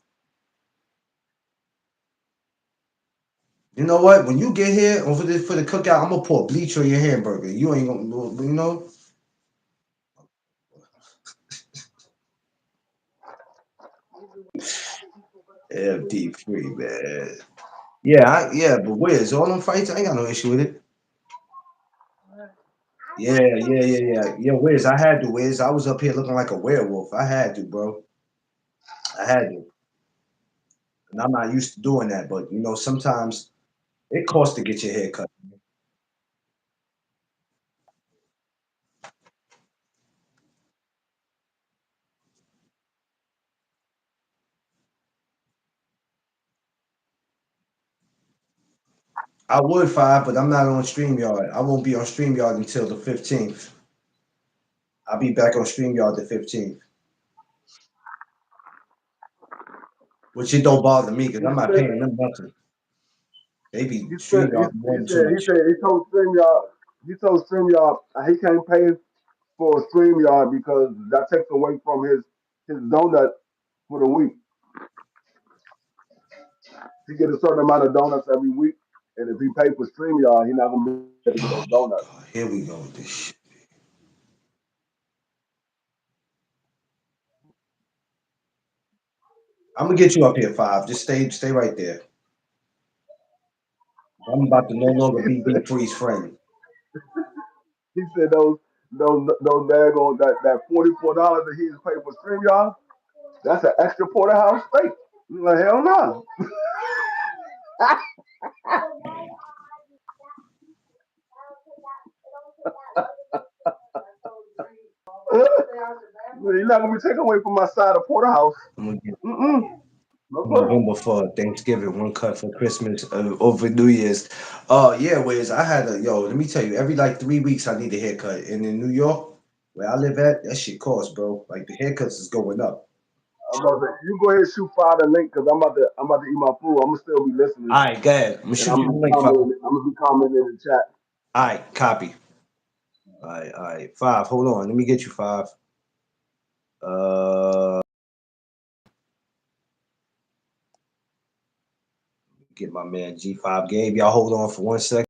You know what? When you get here over this for the cookout, I'm gonna pour bleach on your hamburger. You ain't gonna. FD free, man. Yeah, but Wiz, all them fights, I ain't got no issue with it. Yeah. Wiz, I had to, Wiz. I was up here looking like a werewolf. I had to, bro. I had to. And I'm not used to doing that, but sometimes it costs to get your hair cut. I would five, but I'm not on StreamYard. I won't be on StreamYard until the 15th. I'll be back on StreamYard the 15th. Which it don't bother me because He I'm not said paying them nothing. They be he said StreamYard he wanting too said he much. said he told StreamYard he can't pay for StreamYard because that takes away from his donut for the week. He get a certain amount of donuts every week, and if he pay for StreamYard, he's not gonna be able to get Oh those my donuts. God, here we go with this shit. I'm gonna get you up here, five. Just stay right there. I'm about to no longer he be said Big Free's friend. he said those daggone that $44 that he's paid for StreamYard, that's an extra porterhouse steak. I'm like, hell no. You're not gonna be taken away from my side of porterhouse. I'm gonna get Mm-mm. No sir. November for Thanksgiving, one cut for Christmas, over New Year's. Yeah, Wiz, I had let me tell you, every like 3 weeks I need a haircut. And in New York, where I live at, that shit costs, bro. Like the haircuts is going up. I'm about to say, you go ahead and shoot fire the link because I'm about to eat my food. I'm gonna still be listening All right, go ahead. I'm gonna and shoot you the link, five. I'm gonna be commenting in the chat. All right, copy. All right, five. Hold on, let me get you five. Uh, get my man G5 Gabe. Y'all hold on for 1 second.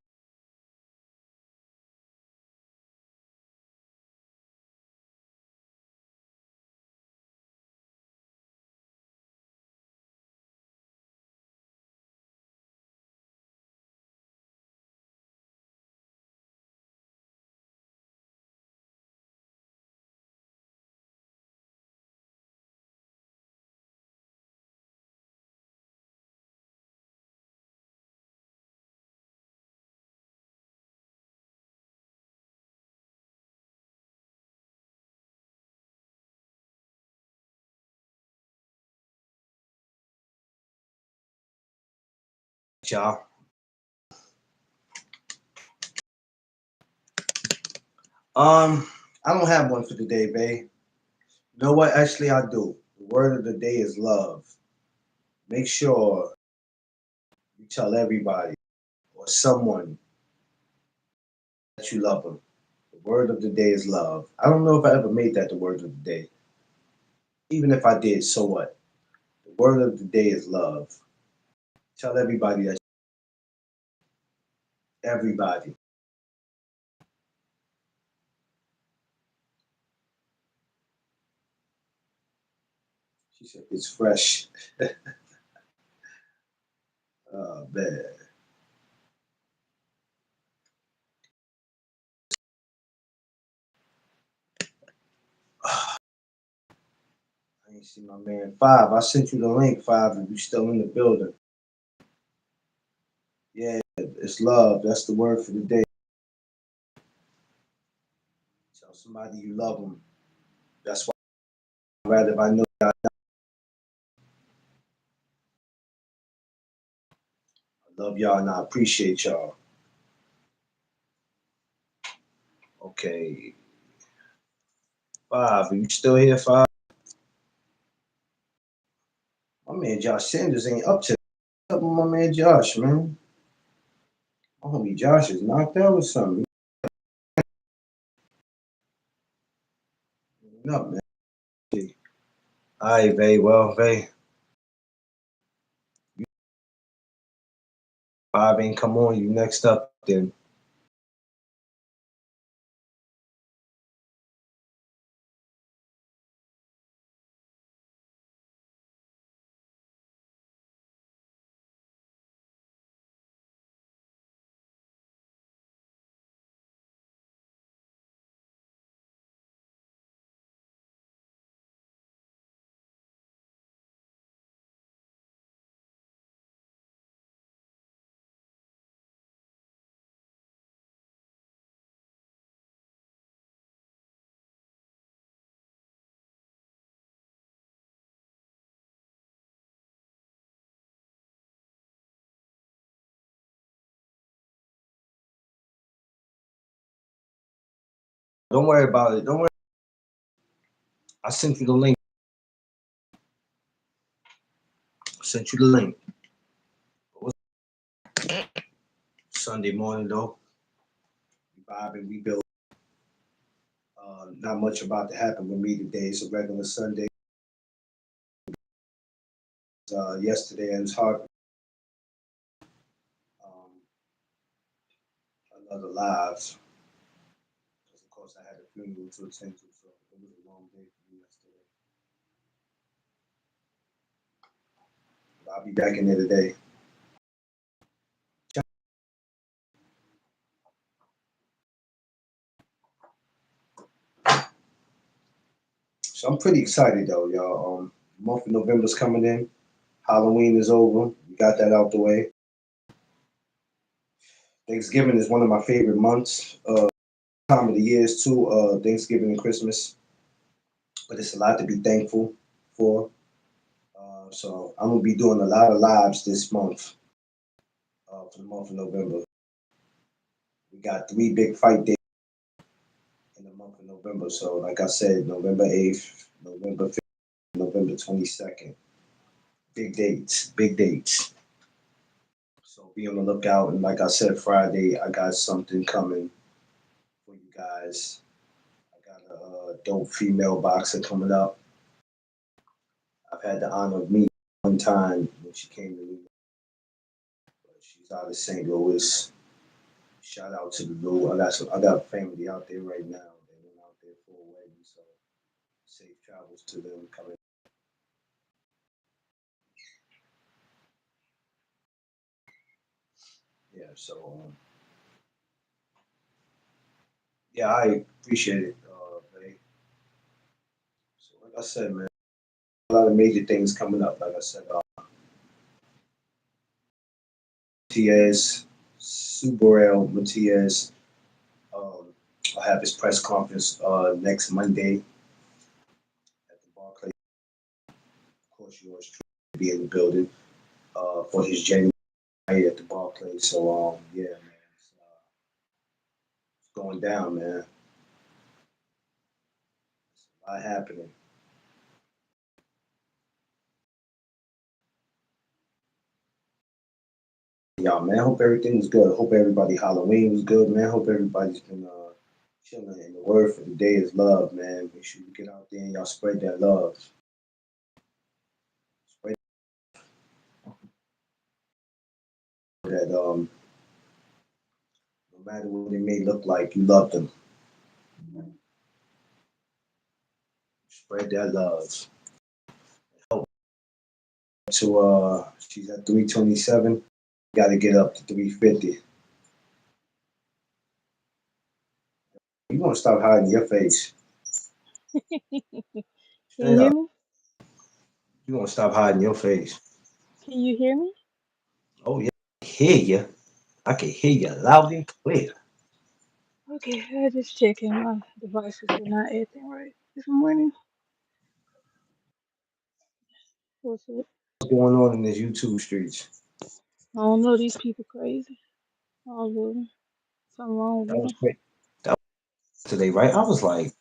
Y'all. I don't have one for today, babe. You know what? Actually, I do. The word of the day is love. Make sure you tell everybody or someone that you love them. The word of the day is love. I don't know if I ever made that the word of the day. Even if I did, so what? The word of the day is love. Tell everybody that. Everybody. She said it's fresh. Oh man. I ain't see my man Five. I sent you the link, Five, if you still in the building. Yeah, it's love. That's the word for the day. Tell somebody you love them. That's why I'd rather if I know y'all. I love y'all and I appreciate y'all. Okay. Five, are you still here, Five? My man Josh Sanders ain't up to up with my man Josh, man. My homie Josh is knocked out or something. What up, man? All right, Vay. Well, Vay, Five ain't come on. You next up, then. Don't worry about it. Don't worry. I sent you the link. I sent you the link. Sunday morning, though. We vibing, we build. Not much about to happen with me today. It's a regular Sunday. Yesterday, it was hard. Um, another live. Because, of course, I had a funeral to attend to, so it was a long day for me yesterday. But I'll be back in there today. So I'm pretty excited, though, y'all. The month of November's coming in. Halloween is over. We got that out the way. Thanksgiving is one of my favorite months. Time of the years, too. Thanksgiving and Christmas. But it's a lot to be thankful for. So I'm gonna be doing a lot of lives this month, for the month of November. We got 3 big fight days in the month of November. So like I said, November 8th, November 5th, November 22nd. Big dates, big dates. So be on the lookout. And like I said, Friday, I got something coming for you guys. I got a dope female boxer coming up. I've had the honor of meeting one time when she came to New York. She's out of St. Louis. Shout out to the Lou. I got family out there right now. They went out there for a wedding, so safe travels to them coming. Yeah, so yeah, I appreciate it, Vay. So like I said, man, a lot of major things coming up. Like I said, Matias, Subarel Matias, um, I'll have his press conference next Monday at the Barclays. Of course, yours truly will be in the building for his January. here at the bar place. So yeah, man, it's going down, man. A lot happening. Y'all, man. Hope everything was good. Hope everybody Halloween was good, man. Hope everybody's been chilling. And the word for the day is love, man. Make sure you get out there and y'all spread that love. Spread that no matter what it may look like, you love them. Spread that love. To she's at 327. Got to get up to 350. You want to stop hiding your face? Can you Straight hear up. me? You want to stop hiding your face? Can you hear me? Oh yeah, I hear you. I can hear you loud and clear. Okay, I just checking my devices are not acting right this morning. What's up? What's going on in these YouTube streets? I don't know, these people crazy. All of them. Something wrong That with was them. great. That was today, right? I was like,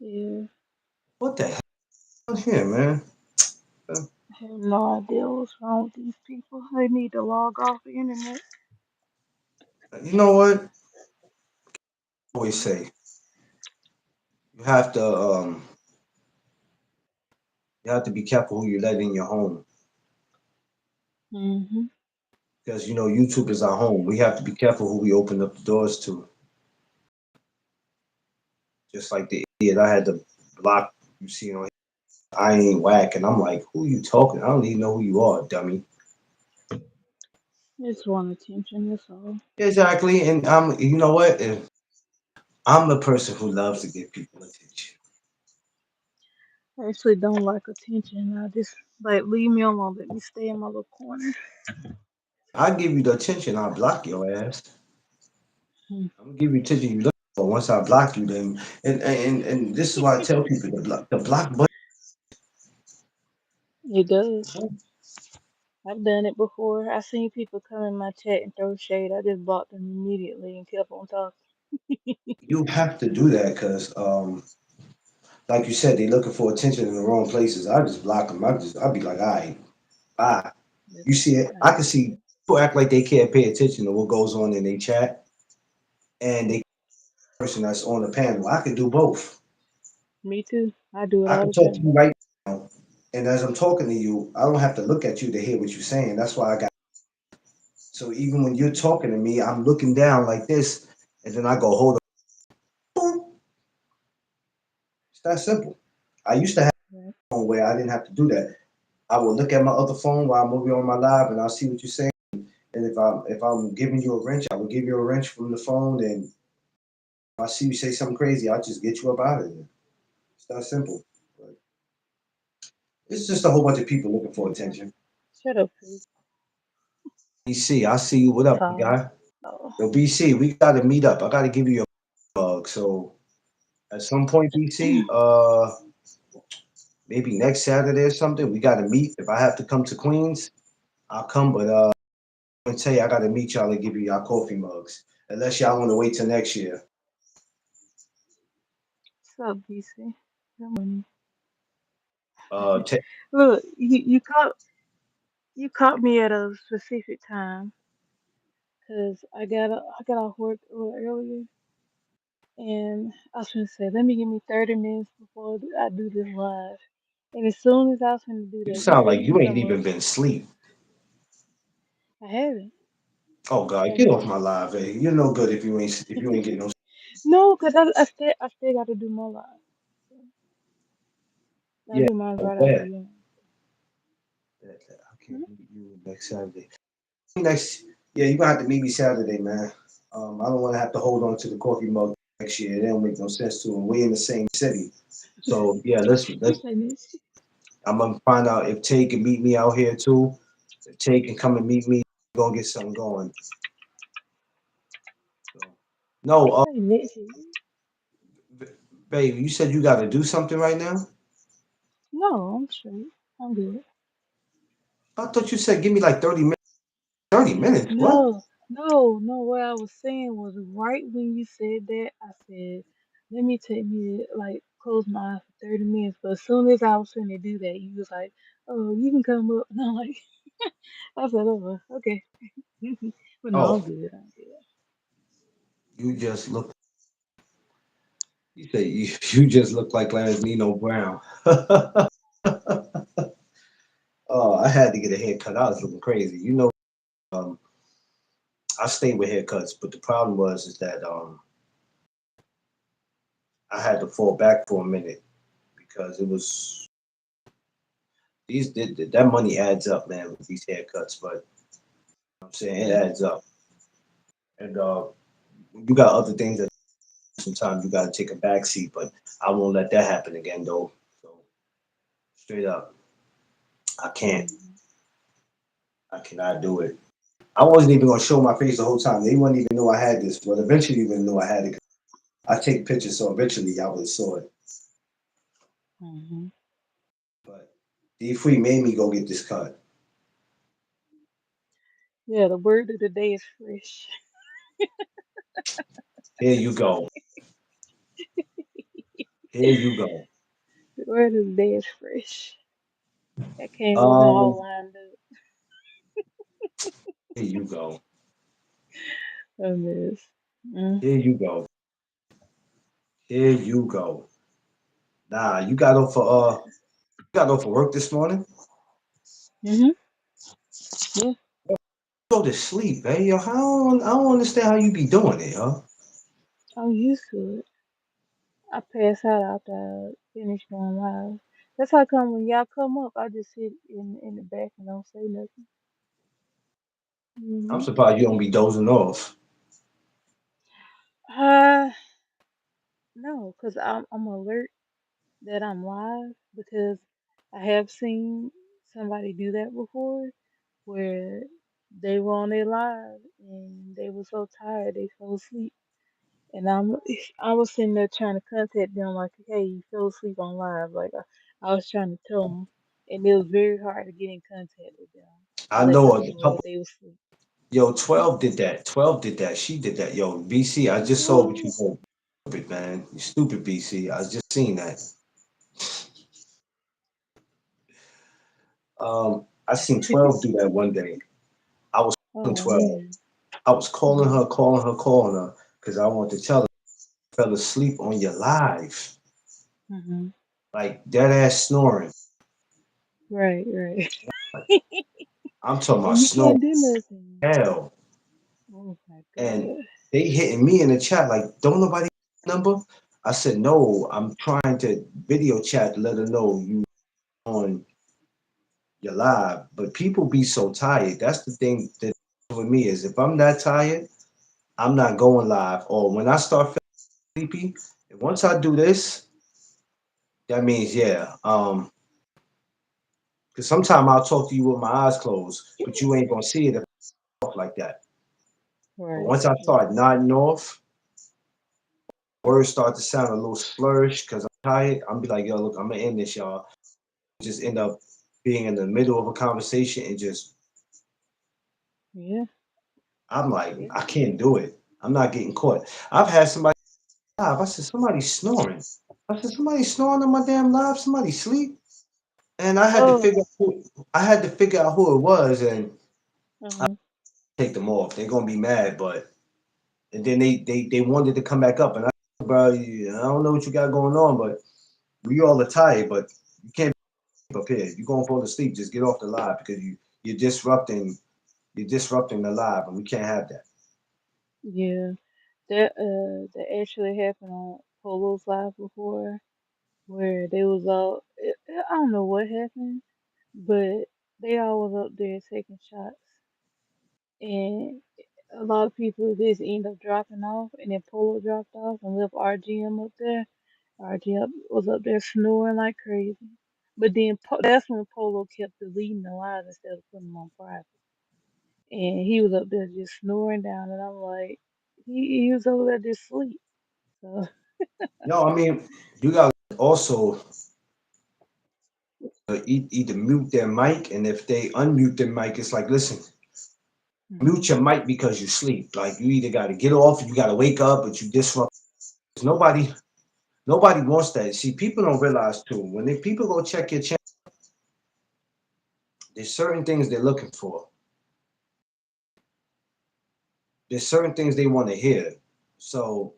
Yeah, what the hell here, man? I have no idea what's wrong with these people. They need to log off the internet. You know what? I always say you have to you have to be careful who you let in your home Mm-hmm. because YouTube is our home. We have to be careful who we open up the doors to. Just like the idiot, I had to block. You see, I ain't whack, and I'm like, who you talking? I don't even know who you are, dummy. Just want attention, that's all. Exactly, and you know what? I'm the person who loves to give people attention. I actually don't like attention. I just like leave me alone. Let me stay in my little corner. I give you the attention, I'll block your ass. Hmm. I'm gonna give you attention you look for. Once I block you, then and this is why I tell people the block button. It does. I've done it before. I seen people come in my chat and throw shade. I just blocked them immediately and kept on talking. You have to do that because like you said, they looking for attention in the wrong places. I just block them. I'll be like, all right, bye. That's You see it? I I can do see that. people act like they can't pay attention to what goes on in their chat, and they person that's on the panel. I can do both. Me too. I do it I all can the talk to you time. right now, and as I'm talking to you, I don't have to look at you to hear what you're saying. That's why I got. So even when you're talking to me, I'm looking down like this, and then I go, hold on. Boom. It's that simple. I used to have Right. a phone where I didn't have to do that. I will look at my other phone while I'm over on my live, and I'll see what you're saying. And if I'm giving you a wrench, I will give you a wrench from the phone. And if I see you say something crazy, I'll just get you up out of there. It's that simple. But it's just a whole bunch of people looking for Okay. attention. Shut up, please. BC, I see you. What up, my Sorry. guy? Oh. Yo, BC, we gotta meet up. I gotta give you a hug. So at some point, BC, maybe next Saturday or something, we gotta meet. If I have to come to Queens, I'll come. But I'm gonna tell you, I gotta meet y'all and give you y'all coffee mugs. Unless y'all want to wait till next year. What's up, BC? Good morning. Uh, ta- Look, you caught me at a specific time because I got off work a little earlier, and I was gonna say, let me give me 30 minutes before I do this live. And as soon as I was gonna do you that, sound BC, like you you ain't come even up. been asleep. I haven't. Oh I God, get haven't. off my live, eh? You're no good if you ain't getting no. No, cause I still got to do my live. So I Yeah, do mine oh, right after bad. you. I can't meet you next Saturday. Next, yeah, you gonna have to meet me Saturday, man. I don't want to have to hold on to the coffee mug next year. It don't make no sense to him. We in the same city, so yeah. Let's You let's. say this? I'm gonna find out if Tay can meet me out here too. If Tay can come and meet me, we're gonna get something going. So, no, You say Nipsey? baby, you said you got to do something right now. No, I'm straight. I'm good. I thought you said give me like 30 minutes. 30 minutes. What? No, no, no. What I was saying was right when you said that, I said, let me take me like close my eyes for 30 minutes. But as soon as I was trying to do that, you was like, oh, you can come up. And I'm like, I said, oh, okay. But no, I'm Oh, good. I'm good. you just look. You say you just look like Leonard Nino Brown. Oh, I had to get a haircut. I was looking crazy. Um, I stayed with haircuts, but the problem was is that I had to fall back for a minute because it was that money adds up, man, with these haircuts. But I'm saying it Yeah. adds up, and you got other things that sometimes you got to take a back seat. But I won't let that happen again, though. So straight up, I can't. Mhm. I cannot do it. I wasn't even gonna show my face the whole time. They wouldn't even know I had this, but eventually even know I had it. I take pictures, so eventually y'all would have saw it. Mhm. But D Free made me go get this cut. Yeah, the word of the day is fresh. Here you go. Here you go. The word of the day is fresh. That came with them Um, all lined up. here you go. A mess. Mm. Here you go. Here you go. Nah, you got off for work this morning. Mhm. Yeah, Go to sleep, man. Yo, I don't understand how you be doing it, huh? I'm used to it. I pass out after I finish going live. That's how come when y'all come up, I just sit in the back and don't say nothing. I'm Hmm. surprised you don't be dozing off. Uh, no, cause I'm alert that I'm live because I have seen somebody do that before, where they were on their live and they were so tired they fell asleep. And I was sitting there trying to contact them like, hey, you fell asleep on live. Like I was trying to tell them, and it was very hard to get in contact with them to I let know them a know that couple. they was asleep. Yo, 12 did that. 12 did that. She did that. Yo, BC, I just saw what you What? did. Stupid, man. You stupid, BC. I was just seeing that. I seen 12 do that one day. I was calling Oh 12. man. I was calling Hmm. her, calling her, calling her, because I wanted to tell her I fell asleep on your live. Hmm. Like dead ass snoring. Right, right. I'm talking about And you snoring can't do nothing. hell. Oh my And god. they hitting me in the chat like, don't nobody number? I said, no, I'm trying to video chat to let her know you on your live. But people be so tired. That's the thing that with me is if I'm that tired, I'm not going live. Or when I start feeling sleepy, and once I do this, that means yeah. Because sometimes I'll talk to you with my eyes closed, but you ain't gonna see it if I talk like that. But Right, once I right. start nodding off, words start to sound a little slurish because I'm tired. I'm be like, yo, look, I'm gonna end this, y'all. Just end up being in the middle of a conversation and just Yeah, I'm like, yeah. I can't do it. I'm not getting caught. I've had somebody live. I said, somebody's snoring. I said, somebody's snoring on my damn live. Somebody sleep. And Oh. I had to figure out who it was and Uh-huh. take them off. They're gonna be mad, but and then they wanted to come back up and I said, bro, I don't know what you got going on, but we all are tired, but you can't be up here. You're gonna fall asleep, just get off the live because you're disrupting the live and we can't have that. Yeah. That actually happened on Polo's live before, where they was all I don't know what happened, but they all was up there taking shots, and a lot of people just end up dropping off, and then Polo dropped off and left RGM up there. RGM was up there snoring like crazy, but then that's when Polo kept deleting the lives instead of putting them on private, and he was up there just snoring down, and I'm like, he was over there just asleep. So No, I mean you got also either mute their mic and if they unmute their mic, it's like listen, Mute your mic because you sleep. Like you either got to get off, or you got to wake up, but you disrupt. Nobody, nobody wants that. See, people don't realize too when people go check your channel, there's certain things they're looking for. There's certain things they want to hear. So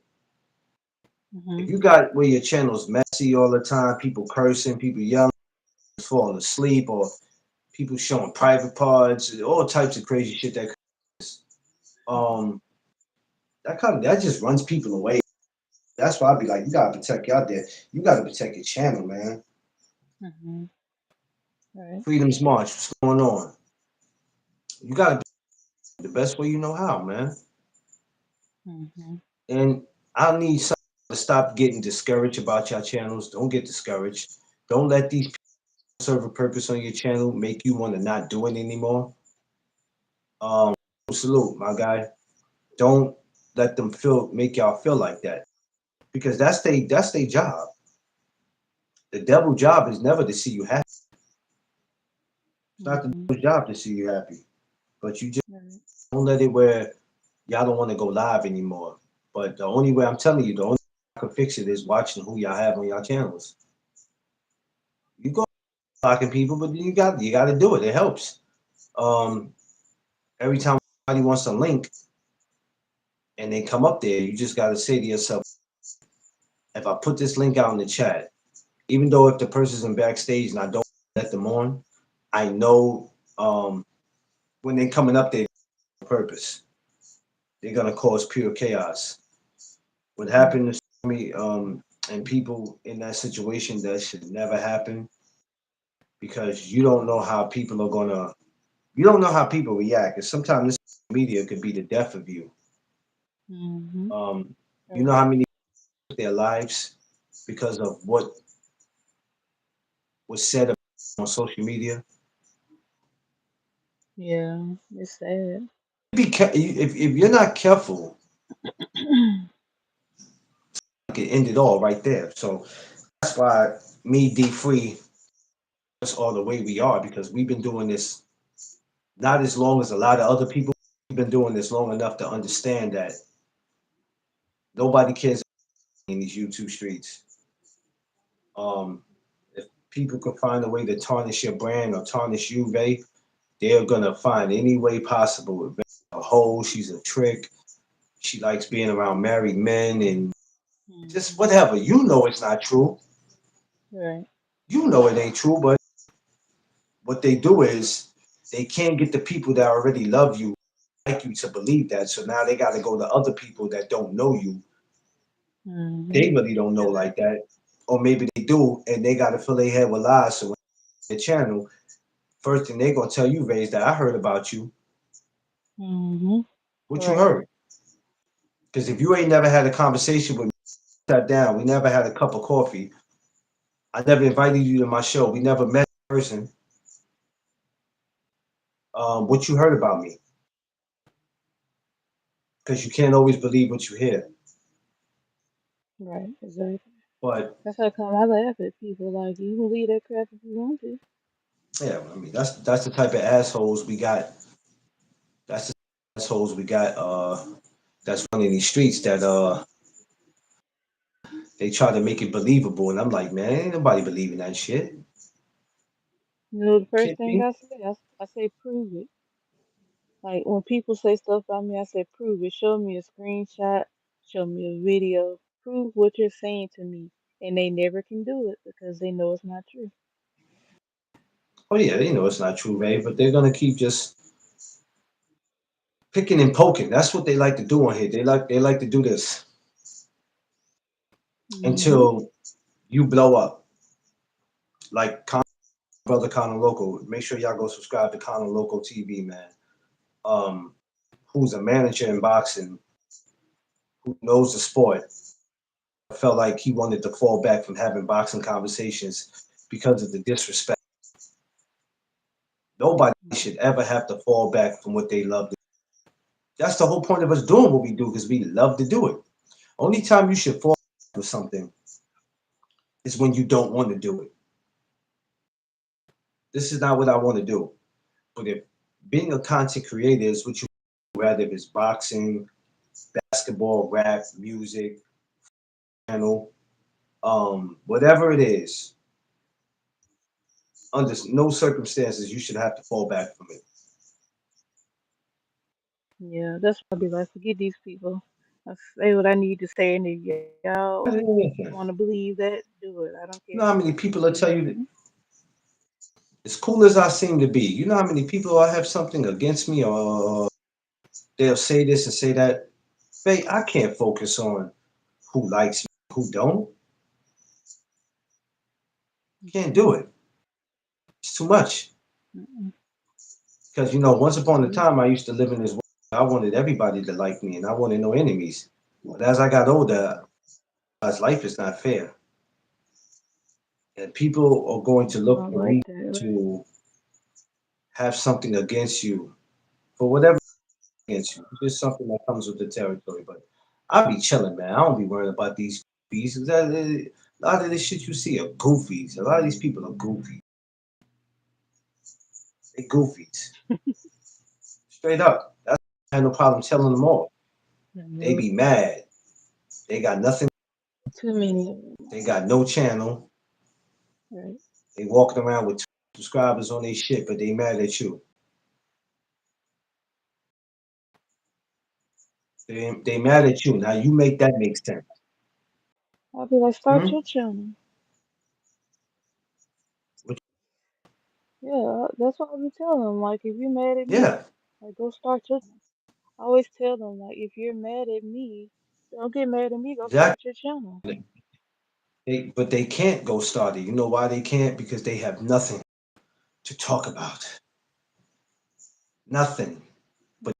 if Mhm. you got where your channel's messy all the time, people cursing, people yelling, falling asleep, or people showing private parts, all types of crazy shit um that just runs people away. That's why I'd be like, you gotta protect you out there. You gotta protect your channel, man. Mhm. Right. Freedom's March, what's going on? You gotta be the best way you know how, man. Mhm. And I need some to stop getting discouraged about your channels. Don't get discouraged. Don't let these people serve a purpose on your channel make you want to not do it anymore. Um, salute, my guy. Don't let them make y'all feel like that because that's their job. The devil job is never to see you happy. It's not the Mhm. devil's job to see you happy. But you just Right. don't let it where y'all don't want to go live anymore. But the only way I'm telling you, the only way I can fix it is watching who y'all have on y'all channels. You go blocking people, but you got to do it. It helps. Um, every time somebody wants a link and they come up there, you just got to say to yourself, if I put this link out in the chat, even though if the person's in backstage and I don't let them on, I know when they're coming up there on purpose, they're gonna cause pure chaos. What Mhm. happened to me and people in that situation that should never happen because you don't know how people are gonna you don't know how people react. And sometimes this media could be the death of you. Mhm. Um, you know Right. how many their lives because of what was said on social media. Yeah. It's sad. If you're not careful, you can end it all right there. So that's why me, D Free, us all the way we are because we've been doing this not as long as a lot of other people. We've been doing this long enough to understand that nobody cares in these YouTube streets. If people can find a way to tarnish your brand or tarnish you, Ray, they're gonna find any way possible. A hoe, she's a trick. She likes being around married men and just Mhm. whatever. You know it's not true. Right. You know it ain't true, but what they do is they can't get the people that already love you, like you, to believe that. So now they got to go to other people that don't know you. They Mhm. really don't know Right. like that, or maybe they do, and they got to fill their head with lies. So when the channel, first thing they gonna tell you, Ray, is that I heard about you. Mhm. What you Right. heard? Because if you ain't never had a conversation with me, sat down, we never had a cup of coffee. I never invited you to my show. We never met in person. What you heard about me? Because you can't always believe what you hear. Right. Exactly. But That's how come I laugh at people. Like you can leave that crap if you want to. yeah, I mean that's the type of assholes we got. That's the assholes we got. That's running these streets that they try to make it believable, and I'm like, man, ain't nobody believing that shit. You know, the first Can't thing be. I say, prove it. Like when people say stuff about me, I say, prove it. Show me a screenshot, show me a video, prove what you're saying to me. And they never can do it because they know it's not true. Oh yeah, they know it's not true, Ray, but they're gonna keep just picking and poking. That's what they like to do on here. They like to do this Hmm. until you blow up. Like brother Connor Loco. Make sure y'all go subscribe to Connor Loco TV, man. Um, who's a manager in boxing, who knows the sport. Felt like he wanted to fall back from having boxing conversations because of the disrespect. Nobody should ever have to fall back from what they love. That's the whole point of us doing what we do because we love to do it. Only time you should fall for something is when you don't want to do it. This is not what I want to do. But if being a content creator is what you whether it's boxing, basketball, rap, music, channel, whatever it is, under no circumstances you should have to fall back from it. Yeah, that's why I be like, forget these people. I say what I need to say, and if y'all want to Listen, believe that, do it. I don't care. you know how many people will tell you Hmm. that, as cool as I seem to be, you know how many people I have something against me, or they'll say this and say that. Babe, I can't focus on who likes me, who don't. Can't Hmm. do it. It's too much. Hmm. Because once upon a Yeah. time I used to live in this world. I wanted everybody to like me and I wanted no enemies. But as I got older, as life is not fair. And people are going to look I for like reason that. Right? to have something against you for whatever against you. It's just something that comes with the territory. But I be chilling, man. I don't be worried about these goofies. 'Cause a lot of this shit you see are goofies. A lot of these people are goofy. They goofies. Straight up. That's why I had no problem telling them all. I They know be mad. They got nothing. too many of them. They got no channel. Right. They walking around with 2 subscribers on their shit, but they mad at you. They mad at you. Now you make that make sense. I'll be like, start Hmm? your channel. Which- Yeah, that's what I be telling them. Like, if you're mad at me, Yeah, like, go start your. I always tell them, like, if you're mad at me, don't get mad at me. Go start exactly. your channel. But they can't go start it. You know why they can't? Because they have nothing to talk about. Nothing. But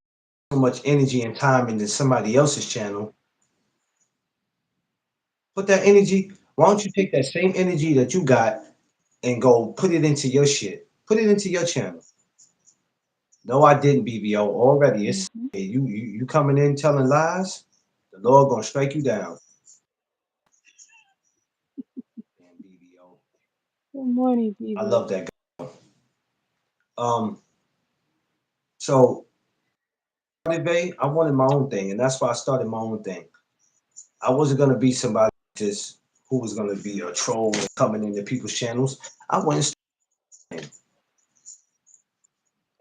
so much energy and time into somebody else's channel. Put that energy. Why don't you take that same energy that you got and go put it into your shit? Put it into your channel. No, I didn't, BBO. Already, it's Hmm. you coming in telling lies. The Lord gonna strike you down. Damn, BBO. Good morning, I people. love that guy. So Bay, I wanted my own thing, and that's why I started my own thing. I wasn't gonna be somebody just who was gonna be a troll and coming into people's channels. I went and started,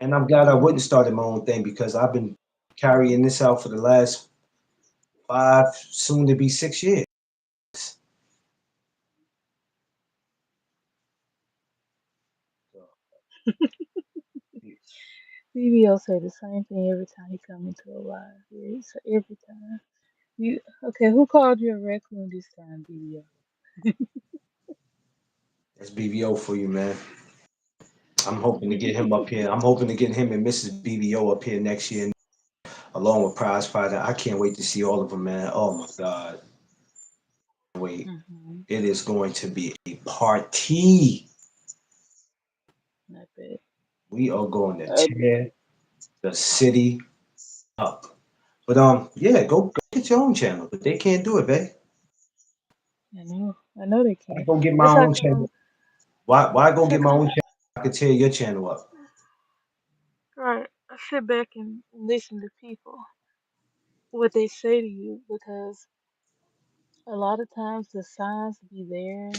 and I'm glad I went and started my own thing because I've been carrying this out for the last 5, soon to be 6 years. BBL say the same thing every time he come into a live. Yeah, so every time. You okay? Who called you a raccoon this time, BBL? That's BBO for you, man. I'm hoping to get him up here. I'm hoping to get him and Mrs. BBO up here next year, along with Prize Fighter. I can't wait to see all of them, man. Oh my God. Wait. Mm-hmm. It is going to be a party. I bet. We are going to I bet. tear the city up. But yeah, go get your own channel. But they can't do it, babe. I know. I know they Why can. go get my That's how own come. channel? Why go That's how get my come. own channel? I could tear your channel up. Right. I sit back and listen to people what they say to you because a lot of times the signs be there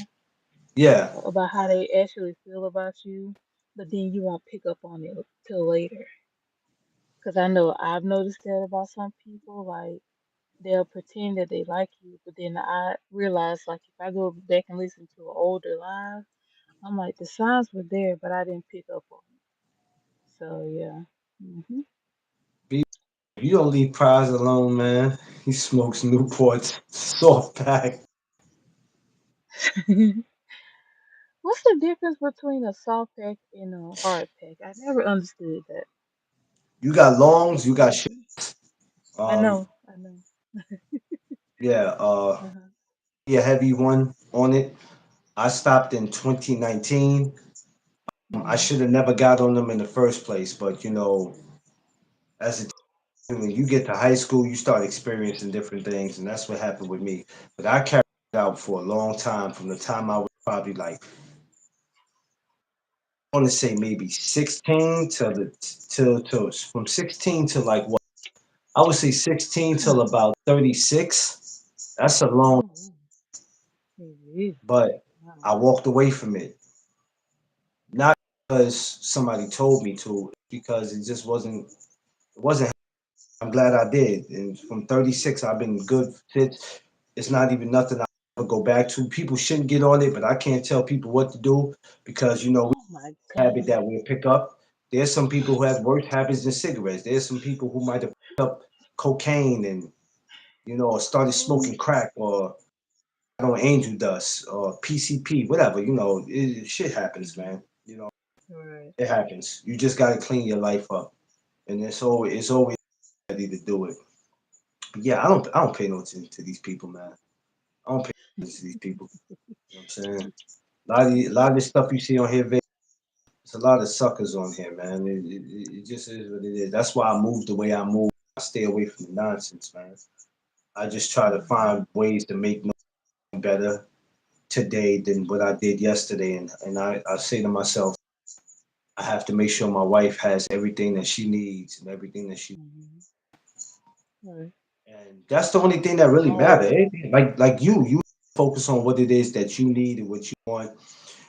Yeah. about how they actually feel about you, but then you won't pick up on it till later. Because I know I've noticed that about some people. Like they'll pretend that they like you, but then I realize like if I go back and listen to an older live, I'm like the signs were there, but I didn't pick up on it. So yeah. You don't leave Prize alone, man. He smokes Newports, soft pack. Hmm. What's the difference between a soft pack and a hard pack? I never understood that. You got longs, What's you the got shit. difference? I Um, know, I know. yeah, Uh-huh. a heavy one on it. I stopped in 2019. I Hmm. should have never got on them in the first place, but as a teen, when you get to high school, you start experiencing different things, and that's what happened with me. But I carried it out for a long time, from the time I was probably like, I want to say maybe 16 to from 16 to like what? I would say 16 till about 36. That's a long, Oh, it is. but Wow. I walked away from it. Not because somebody told me to, because it just wasn't. I'm glad I did. And from 36, I've been good since. It's not even nothing I ever go back to. People shouldn't get on it, but I can't tell people what to do because we Oh my habit God. that we pick up. There's some people who have worse habits than cigarettes. There's some people who might have picked up cocaine and or started Oh, smoking crack or on angel dust or PCP, whatever. Shit happens, mhm. man. Right. It happens. You just gotta clean your life up, and it's always ready to do it. But yeah, I don't pay no attention to these people, man. I don't pay attention to these people. You know what I'm saying? A lot of this stuff you see on here, Vic, it's a lot of suckers on here, man. It just is what it is. That's why I move the way I move. I stay away from the nonsense, man. I just try to Mhm. find ways to make me better today than what I did yesterday. And I say to myself, I have to make sure my wife has everything that she needs and everything that she. Mhm. Right. And that's the only thing that really Oh, matters. Like you focus on what it is that you need and what you want,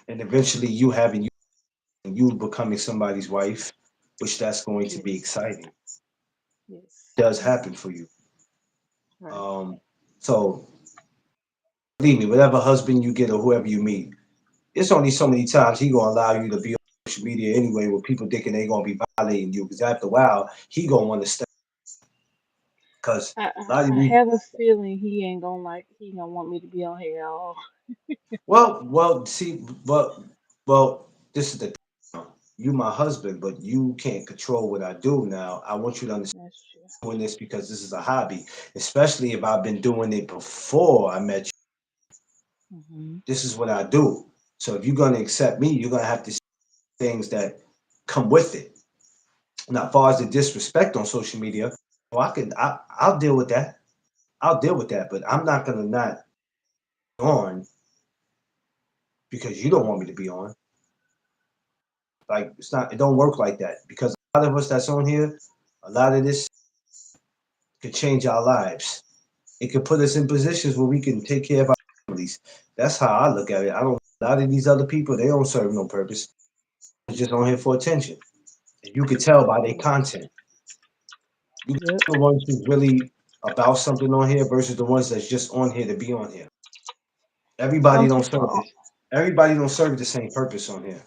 and eventually you becoming somebody's wife, which that's going to be yes. exciting. Yes. Does happen Mhm. for you. Right. So believe me, whatever husband you get or whoever you meet, it's only so many times he gonna allow you to be on social media anyway, with people thinking they gonna be violating you. Because after a while, he gonna want to stay. Because I, a lot I of I these, have a feeling he gonna want me to be on here at all. well, see, well, this is the thing. You my husband, but you can't control what I do now. I want you to understand That's true. I'm doing this because this is a hobby, especially if I've been doing it before I met you. Mhm. This is what I do. So if you're gonna accept me, you're gonna have to see things that come with it. Now, as far as the disrespect on social media, well, I'll deal with that. I'll deal with that, but I'm not gonna not be on because you don't want me to be on. Like it don't work like that because a lot of us that's on here, a lot of this could change our lives. It could put us in positions where we can take care of our families. That's how I look at it. I don't. A lot of these other people, they don't serve no purpose. They're just on here for attention. And you could tell by their content. You can Yep. tell the ones who's really about something on here versus the ones that's just on here to be on here. Everybody Some don't people, serve this. Everybody don't serve the same purpose on here.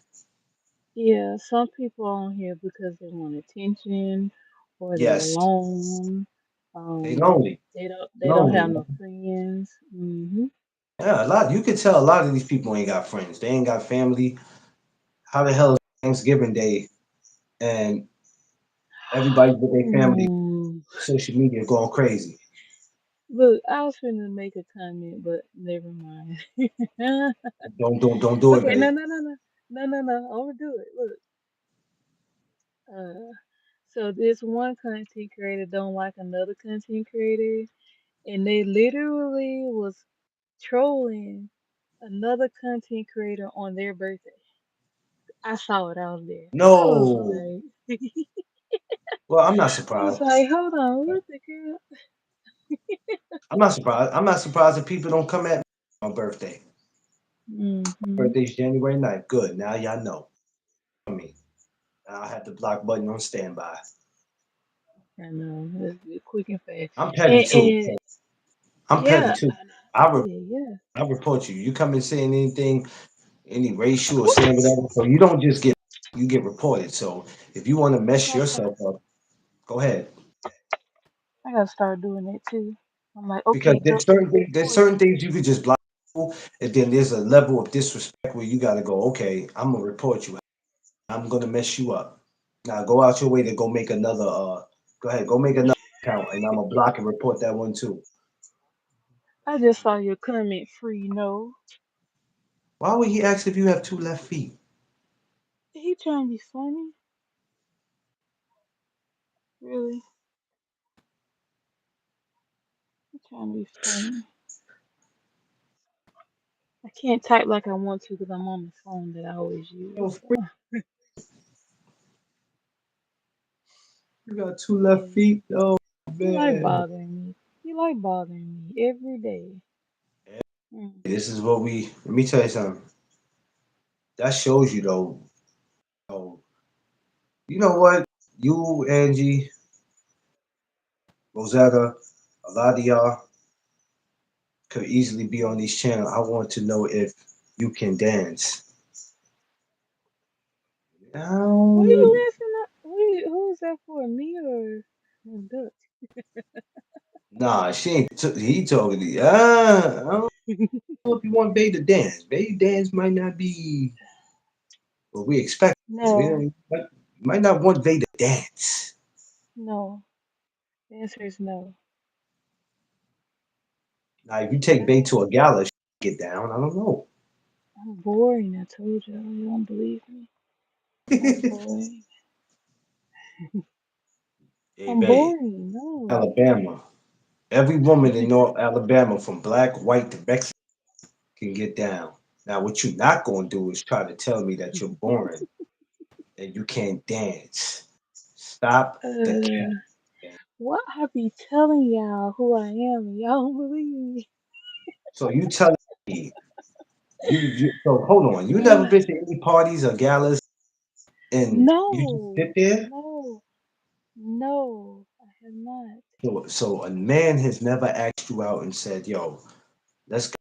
yeah, some people are on here because they want attention or they're Yes, alone. they lonely, They don't lonely. have no friends. Mhm. Yeah, a lot. You can tell a lot of these people ain't got friends. They ain't got family. How the hell is Thanksgiving Day and everybody with their family, Ooh. social media going crazy? Look, I was finna make a comment, but never mind. Don't do it, Okay, no, babe. no, no, no, no, no, no. Overdo it. Look, uh, so this one content creator don't like another content creator, and they literally was trolling another content creator on their birthday. I saw it. I was there. I was No. like, Well, I'm not I was surprised. like, hold on, what the girl? I'm not surprised. I'm not surprised that people don't come at me on my birthday. Mm-hmm. Birthday's January 9th. Good. Now y'all know. I mean, I'll have the block button on standby. I know it's quick and fast, I'm petty too. and I'm petty yeah, too. I re- yeah, yeah. I report you. You come in saying anything, any racial or saying whatever, so you don't just get reported. So if you want to I mess gotta start. yourself up, go ahead. I gotta start doing that too. I'm like, Because okay, there's go certain things, there's report. certain things you could just block people, and then there's a level of disrespect where you got to go. Okay, I'm gonna report you. I'm gonna mess you up. Now go out your way to go make another. Go ahead, go make another account, and I'm gonna block and report that one too. I just saw your comment, free. No, Why would he ask if you have two left feet? he trying to be funny, really? He trying to be funny. I can't type like I want to because I'm on the phone that I always Yo, use. free, you got two left Yeah. feet. Oh. You like Man, bothering me. You like bothering me every day. Mm. this is what we. Let me tell you something. That shows you though. Oh, you know what? You, Angie, Rosetta, a lot of y'all could easily be on these channels. I want to know if you can dance. What are Um, you laughing at? Who is that for? Me or Dutch? nah, she ain't. He talking to you. I don't know if you want Bay to dance. Bay dance might not be what we expect. We No, don't, might not want Bay to dance. no. The answer is no. Now, if you take I Bay don't. to a gala, she get down. I don't know. I'm boring. I told you. You don't believe me. I'm boring. Hey, I'm Bay, boring. No. Alabama. Every woman in North Alabama, from black, white to Mexican, can get down. Now, what you're not gonna do is try to tell me that you're boring and you can't dance. Stop the cap. Uh, Bay. what I be telling y'all who I am, and y'all don't believe me. So you telling me you so hold on. You never been to any parties or galas and you just sit No, there? no, no. I have not. So a man has never asked you out and said, "Yo, let's go.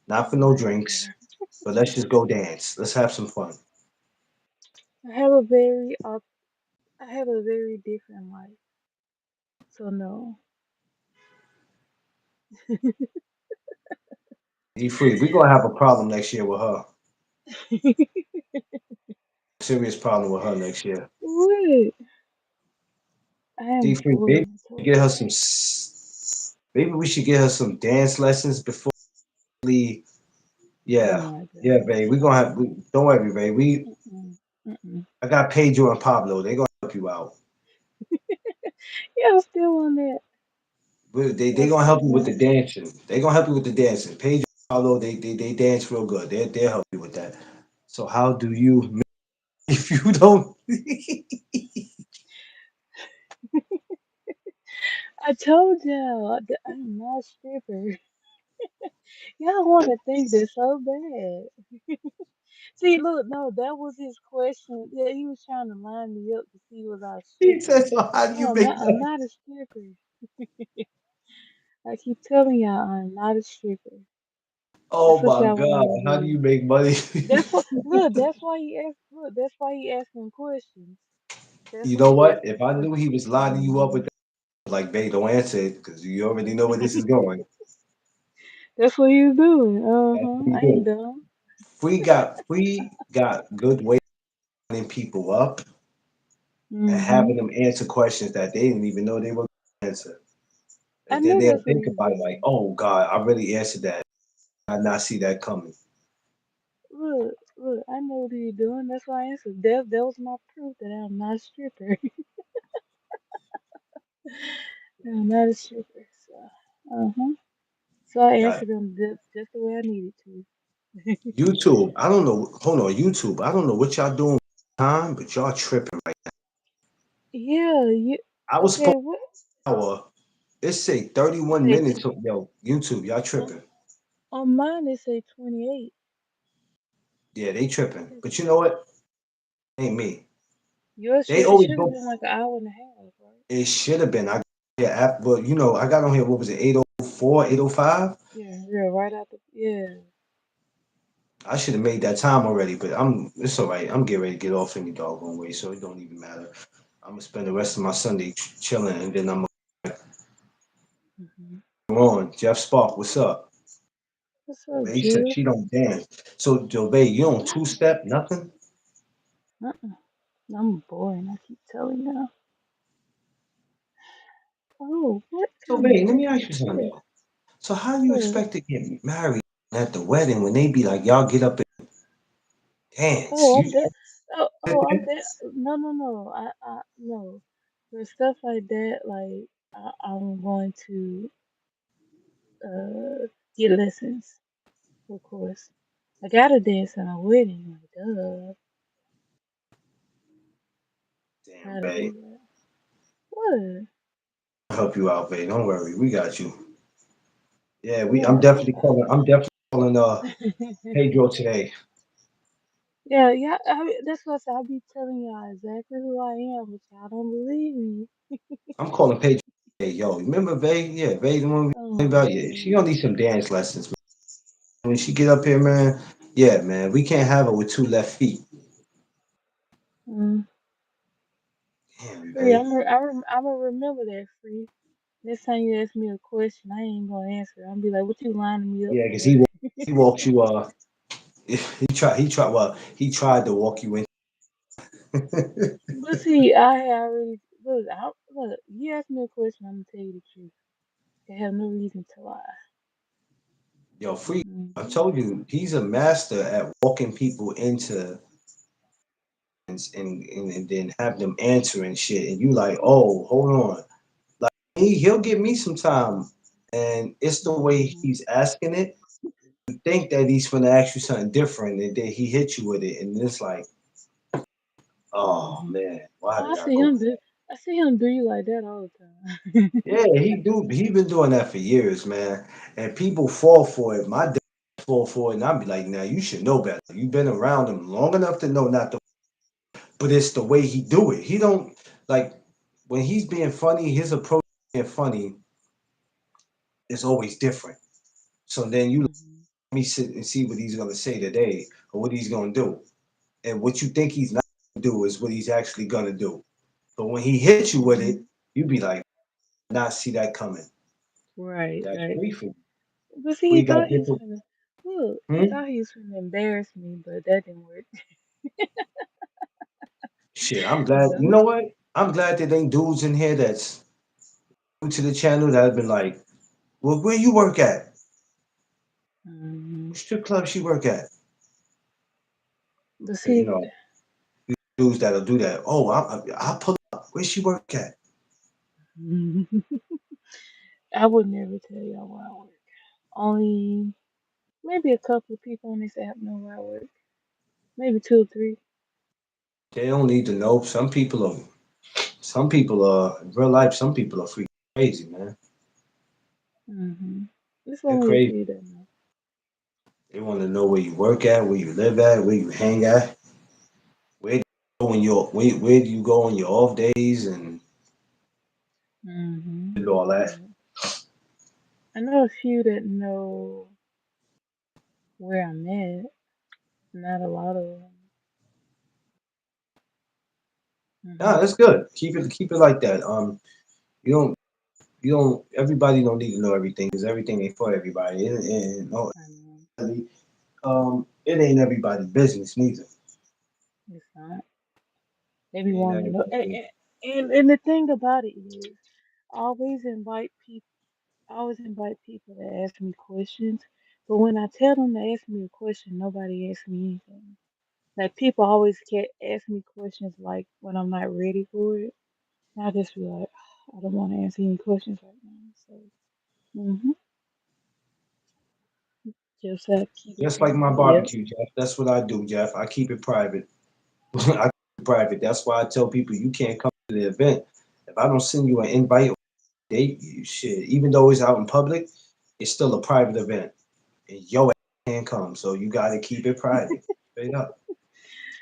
Not Oh for no my drinks, god. but let's just go dance. Let's have some fun." I have a very, I have a very different life. So no. Be free. We're gonna have a problem next year with her. Serious problem with her next year. What? I D am free, maybe boring. I told get her you. some. Maybe we should get her some dance lessons before. We, Oh yeah, my yeah, god. babe. We're gonna Stop. have. Don't worry, babe. Mm-mm. Mm-mm. I got Pedro and Pablo. They're gonna help you out. Y'all still on that. They Y'all gonna help still you with on the that. dancing. They gonna help you with the dancing. Pedro and Pablo, they dance real good. They'll help you with that. So how do you if you don't? I told y'all I'm not a stripper. Y'all want to think this so bad. See, look, no, that was his question. Yeah, he was trying to line me up to see was I a He stripper. says, so how do you No, I'm make not. I'm money? not a stripper. I keep telling y'all I'm not a stripper. Oh That's what my y'all God, want to how do hear. you make money? That's what. Look, that's why he asked. Look, that's why he asking questions. That's You why know he what? asking If I knew he questions. was lining you up with that, like, babe, don't answer it because you already know where this is going. That's what he's doing. That's what he I ain't do. dumb. We got good ways of lining people up and Mhm. having them answer questions that they didn't even know they were going to answer. I And then knew they'll that's what think he was about it like, doing. oh God, I really answered that. I did not see that coming. Look, I know what he's doing. That's why I answered. That was my proof that I'm not a stripper. I'm not a stripper. So, so I Got answered him just the way I needed to. YouTube. I don't know. Hold on, YouTube. I don't know what y'all doing time, but y'all tripping right Yeah, you now. I was okay? supposed What to hour. It say it 31 say? minutes. Yo, YouTube, y'all On, tripping. on mine it say 28. Yeah, they tripping. But you know what? Ain't me. Yours They should it always should have go. been like an hour and a half, right? It should have been. I yeah, well, I got on here. What was it? 8:04, 8:05. Yeah, yeah, right out the yeah. I should have made that time already, but it's all right. I'm getting ready to get off any doggone way, so it don't even matter. I'm gonna spend the rest of my Sunday chilling, and then I'm Hmm. on. Jeff Spark, what's up? What's up, He said Jeff? she don't dance. So, Joe Bay, you don't two step nothing. Uh-uh. I'm boring. I keep telling you. Oh, what So, kind of Bay, let me text ask you is something this? though. So, how do you What? expect to get married at the wedding when they be like, y'all get up and dance? Oh, You I'm dead. I'm dead. No, no, no. No. For stuff like that, like I'm going to get lessons, of course. I gotta dance at a wedding, like duh. damn, Gotta Bay. do that. What? help you out, babe. Don't worry, we got you. Yeah, we. I'm Yeah, definitely calling. I'm definitely calling. yeah. Pedro today. Yeah, yeah. That's what I said. I be telling y'all exactly who I am, but y'all don't believe me. I'm calling Pedro. Hey, yo, remember Vay? Yeah, Vay, the one we Oh talking about. Yeah, she man. gonna need some dance lessons, man. When she get up here, man. Yeah, man, we can't have her with two left feet. Mm. Damn, Free. Vay. I'm gonna remember that, free. Next time you ask me a question, I ain't gonna answer. I'm be like, "What you lining me up Yeah, because for?" he walks you. He tried to walk you in. But see, I already look. You ask me a question, I'm gonna tell you the truth. I have no reason to lie. Yo, free. I Hmm. told you, he's a master at walking people into and then have them answering shit, and you like, oh, hold on. Like he'll give me some time, and it's the way Hmm. he's asking it. You think that he's gonna ask you something different, and then he hit you with it, and it's like, oh Hmm. man, why I did I see go? him do. I see him do you like that all the time. Yeah, he do. He been doing that for years, man. And people fall for it. My dad fall for it, and I'd be like, now you should know better. You've been around him long enough to know not to. But it's the way he do it. He don't like when he's being funny. His approach to being funny is always different. So then you let Hmm. me sit and see what he's gonna say today or what he's gonna do. And what you think he's not gonna do is what he's actually gonna do. But when he hits you with it, Hmm. you be like, not see that coming. Right, That's right. free for you. But see, he We got thought he was different. gonna look. He Hmm? thought he was gonna embarrass me, but that didn't work. Shit, I'm glad. You No. know what? I'm glad that ain't dudes in here that's new to the channel that have been like, well, where you work at? Hmm. What strip club she work at? But 'Cause, you see, know, dudes that'll do that. Oh, I'll pull up. Where she work at? I would never tell y'all where I work. Only maybe a couple of people on this app know where I work. Maybe two or three. They don't need to know. Some people are in real life. Some people are freaking crazy, man. Hmm. It's They're only a crazy. few that know. They want to know where you work at, where you live at, where you hang at, where do you go on where do you go on your off days Hmm. and all that. Yeah. I know a few that know where I'm at. Not a lot of them. Nah, Hmm. that's good. Keep it like that. You don't you don't everybody don't need to know everything because everything ain't for everybody. And no, I know it ain't everybody's business neither. it's not. They It be ain't wanting to know. everybody. And the thing about it is, I always invite people. I always invite people to ask me questions. But when I tell them to ask me a question, nobody asks me anything. Like people always get ask me questions like when I'm not ready for it. And I just be like, I don't want to answer any questions right now. So, just have to keep it Just like my private. Yep. barbecue, Jeff. That's what I do, Jeff. I keep it private. I keep it private. That's why I tell people you can't come to the event if I don't send you an invite or date. You shit, even though it's out in public, it's still a private event, and your ass can't come. So you got to keep it private. Straight up.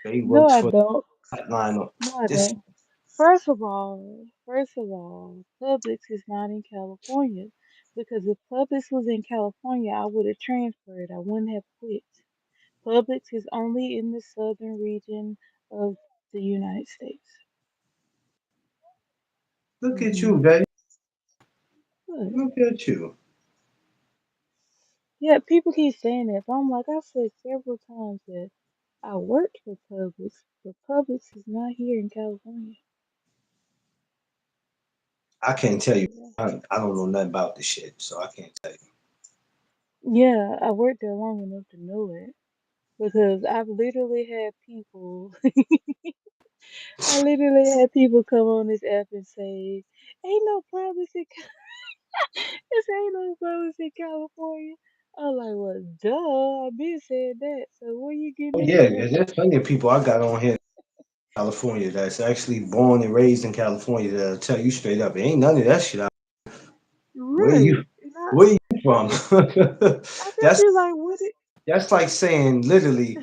Spade No, works I for don't. the hotline. No, I This don't. First of all, Publix is not in California. Because if Publix was in California, I would have transferred. I wouldn't have quit. Publix is only in the southern region of the United States. look at you, Hmm. baby. Good. Look at you. Yeah, people keep saying that, but I'm like, I said several times that I worked for Publix, but Publix is not here in California. I can't tell you. Yeah, I don't know nothing about this shit, so I can't tell you. yeah, I worked there long enough to know it because I've literally had people, I literally had people come on this app and say, "Ain't no Publix in, this ain't no Publix in California." I'm like, well, duh, I've been saying that. So where you Oh getting that yeah, from? there's plenty of people I got on here in California that's actually born and raised in California that'll tell you straight up, it ain't none of that shit Right. And where you from? I just that's be like, what it that's like saying literally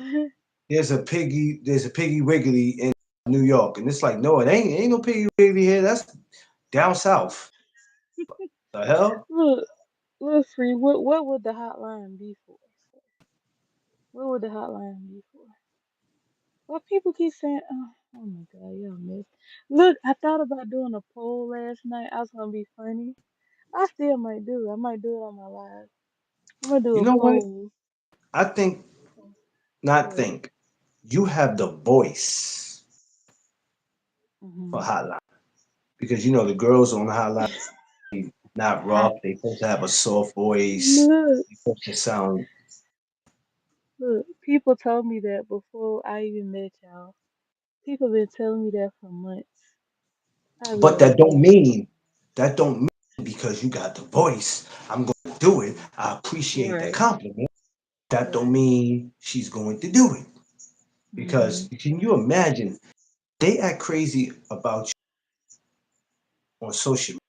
there's a piggy wiggly in New York, and it's like, no, it ain't no piggy wiggly here. That's down south. The hell? look, look free, what would the hotline be for? What would the hotline be for? Well, people keep saying, oh my God, y'all miss. Look, I thought about doing a poll last night. I was gonna be funny. I still might do it. I might do it on my live. I'm gonna do You a know what? poll. I think not What? think. You have the voice for Hmm. hotline because you know the girls on the hotline not rough. They supposed to have a soft voice. Look, They supposed to sound, look. People told me that before I even met y'all. People been telling me that for months. I be but like, wow. that don't mean because you got the voice. I'm going to do it. I appreciate that Right, compliment. That don't right. mean she's going to do it Hmm. because can you imagine they act crazy about you on social media?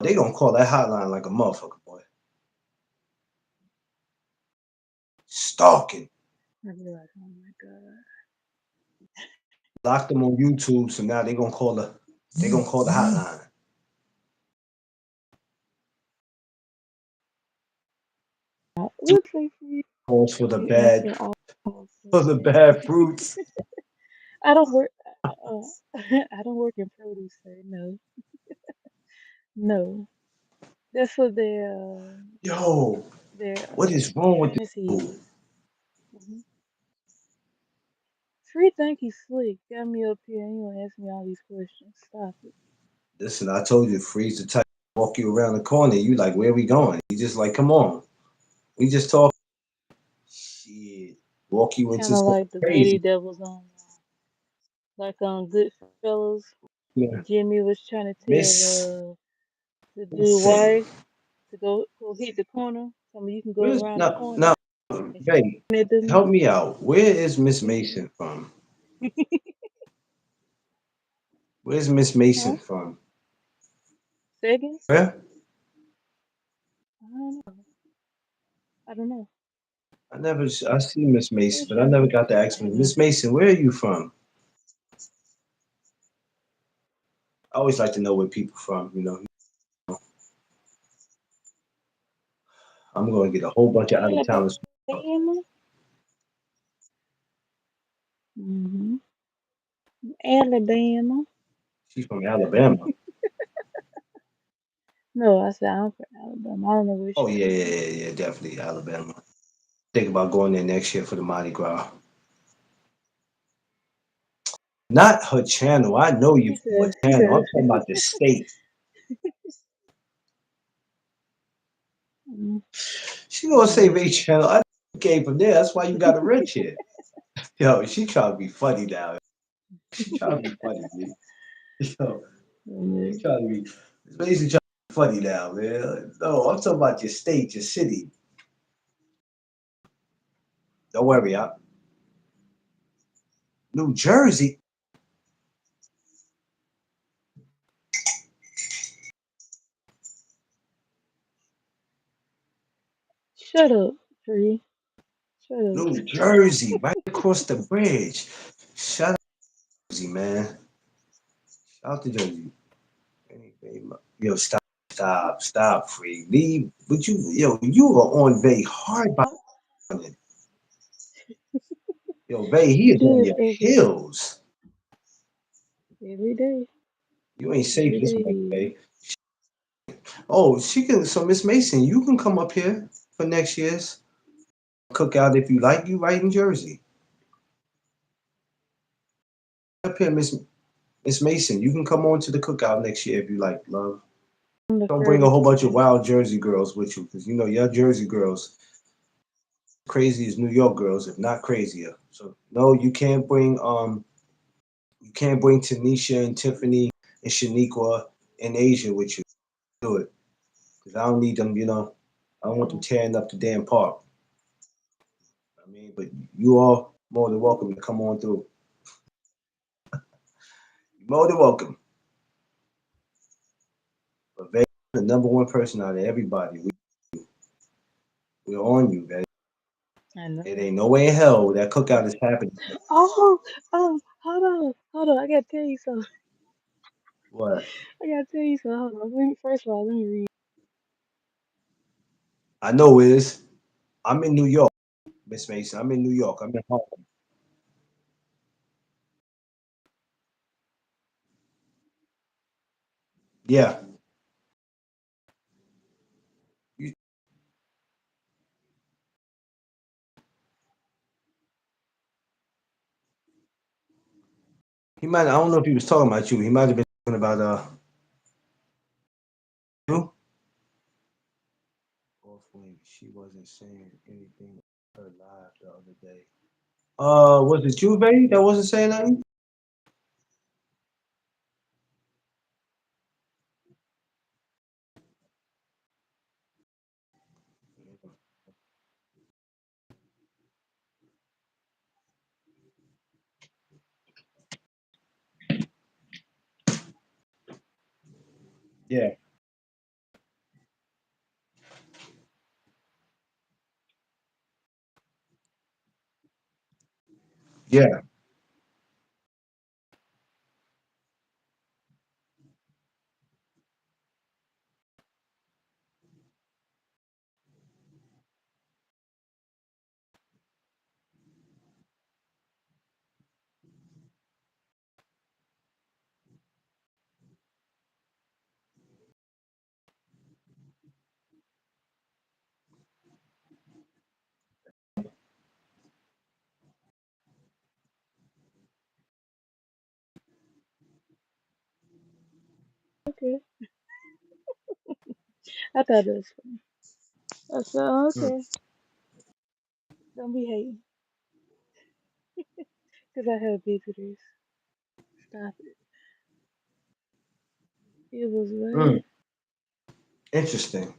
They gonna call that hotline like a motherfucker, boy. Stalking. I be like, oh my God. Lock them on YouTube, so now they gonna call the hotline. Looks like you, Calls you answering all for the questions. bad fruits. I don't work. Uh, I don't work in produce, sir. No, no. That's for Yo, their what is wrong with this fool? diseases. Hmm. Free think he's slick. Got me up here and you want to ask me all these questions. Stop it. Listen, I told you, freeze the type walk you around the corner. You like, where we going? You just like, come on. We just talk shit. Walk you into Kind of something like the lady crazy. that was on, like on Goodfellas. Yeah. Jimmy was trying to tell Miss, the dude listen, wife to go hit the corner. Tell me you can go where's around the now corner. now And she babe, pointed at them. help me out. Where is Miss Mason from? Where's Miss Huh? Mason from? Second? Where? I don't know. I don't know. I see Miss He Mason, was but I trying never to. got to ask I her. don't Miss know. Mason, where are you from? I always like to know where people from. I'm gonna get a whole bunch of out of towners. Alabama. Mm-hmm. Alabama. She's from Alabama. No, I said I'm from Alabama. I don't know where Oh she yeah, yeah, from. yeah, yeah, definitely Alabama. Think about going there next year for the Mardi Gras. Not her channel. I know you He from her said. He channel. I'm said. talking about the state. Mm, She gonna say mm. Ray channel. I came from there. That's why you got a rich here. Yo, she trying to be funny now. She trying to be funny, man. Yo, she Mm. trying to be. It's basically trying to be funny now, man. No, I'm talking about your state, your city. Don't worry, New Jersey. Shut up, Free. Shut up. New Jersey, right across the bridge. Shout out to Jersey, man. Shout out to Jersey. Yo, stop, free. Leave. But you are on Vay hard by it. Yo, Vay, he It is on is your every day. heels. Every day. You ain't safe Every this day. much, Vay. Oh, she can. So, Miss Mason, you can come up here for next year's cookout if you like. You right in Jersey. Up here, Miss Mason. You can come on to the cookout next year if you like, love. On the Don't bring a furthest whole bunch of point. wild Jersey girls with you, because y'all Jersey girls crazy as New York girls, if not crazier. So no, you can't bring Tanisha and Tiffany and Shaniqua and Asia with you. Do it, because I don't need them. I don't want them Mm. tearing up the damn park. I mean, but you are more than welcome to come on through. You're more than welcome. But the number one person out of everybody. We're on you, man. I It know. ain't no way in hell that cookout is happening. Oh, hold on. I gotta tell you something. What? I gotta tell you something. Hold on. First of all, let me read. I know is I'm in New York, Miss Mason. I'm in New York. I'm in Harlem. Yeah. You, he might. I don't know if he was talking about you. He might have been talking about you. Hopefully, she wasn't saying anything her live the other day. Was it you, baby, that wasn't saying nothing? Yeah. Yeah. Okay. I thought it was funny. I said, oh, Mm. okay. Don't be hating. Because I have visitors. Stop it. It was Mm. what? Interesting.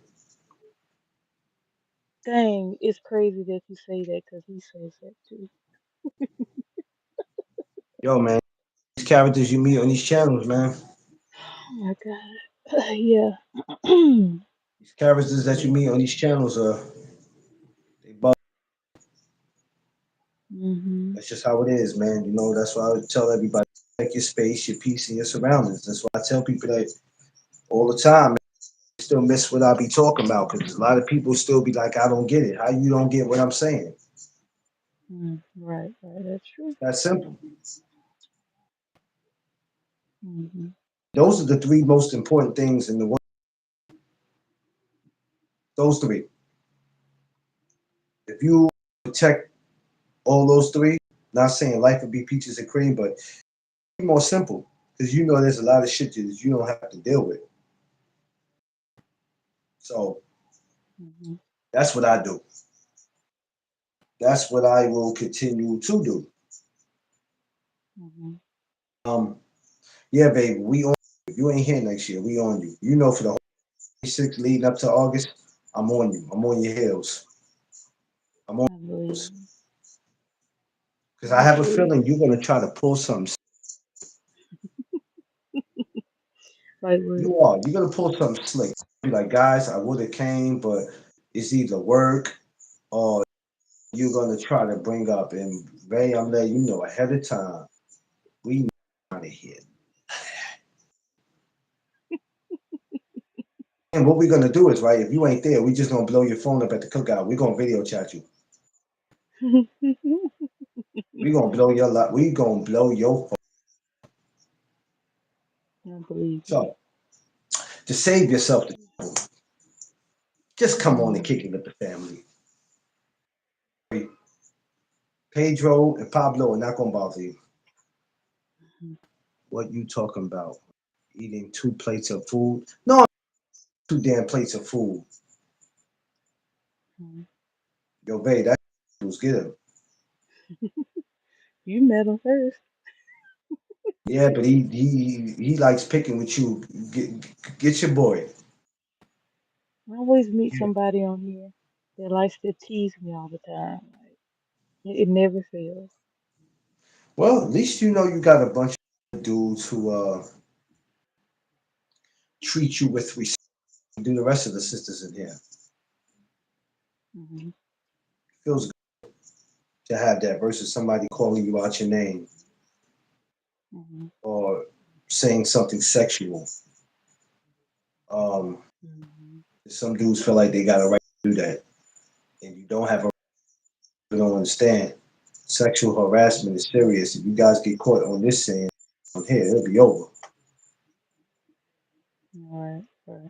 Dang, it's crazy that you say that because he says that too. Yo, man, these characters you meet on these channels, man. Oh my God. Yeah. These characters that you meet on these channels are they bug. hmm That's just how it is, man. You know, that's why I would tell everybody protect your space, your peace, and your surroundings. That's why I tell people that all the time. Man, they still miss what I be talking about because a lot of people still be like, I don't get it. How you don't get what I'm saying? Right, right. That's true. That's simple. hmm Those are the three most important things in the world. Those three. If you protect all those three, not saying life would be peaches and cream, but be more simple because you know there's a lot of shit that you don't have to deal with. So hmm that's what I do. That's what I will continue to do. hmm Um, yeah, baby, we on you. If you ain't here next year, we on you. You know, for the whole 6 leading up to August, I'm on you. I'm on your heels. I'm on I believe. yours. Because I I have a believe. feeling you're gonna try to pull something. Like what? You are. You're gonna pull something slick. Be like, guys, I would have came, but it's either work or you're gonna try to bring up. And Ray, I'm letting you know ahead of time. We out of here. And what we're gonna do is right. If you ain't there, we just gonna blow your phone up at the cookout. We're gonna video chat you. I We gonna blow your lot. We gonna blow your phone. believe you. So to save yourself, just come on and Mm-hmm. kick it with the family. Pedro and Pablo are not gonna bother you. What you talking about? Eating two plates of food? No, two damn plates of food. Yo, babe, that was good. You met him first. Yeah, but he likes picking with you. Get your boy. I always meet Yeah. somebody on here that likes to tease me all the time. Like it never fails. Well, at least you know you got a bunch of dudes who treat you with respect. Do the rest of the sisters in here. Mm-hmm. Feels good to have that versus somebody calling you out your name Mm-hmm. or saying something sexual. Um, Mm-hmm. some dudes feel like they got a right to do that, and you don't have a. You don't understand. Sexual harassment is serious. If you guys get caught on this saying on here, it'll be over. Right, right.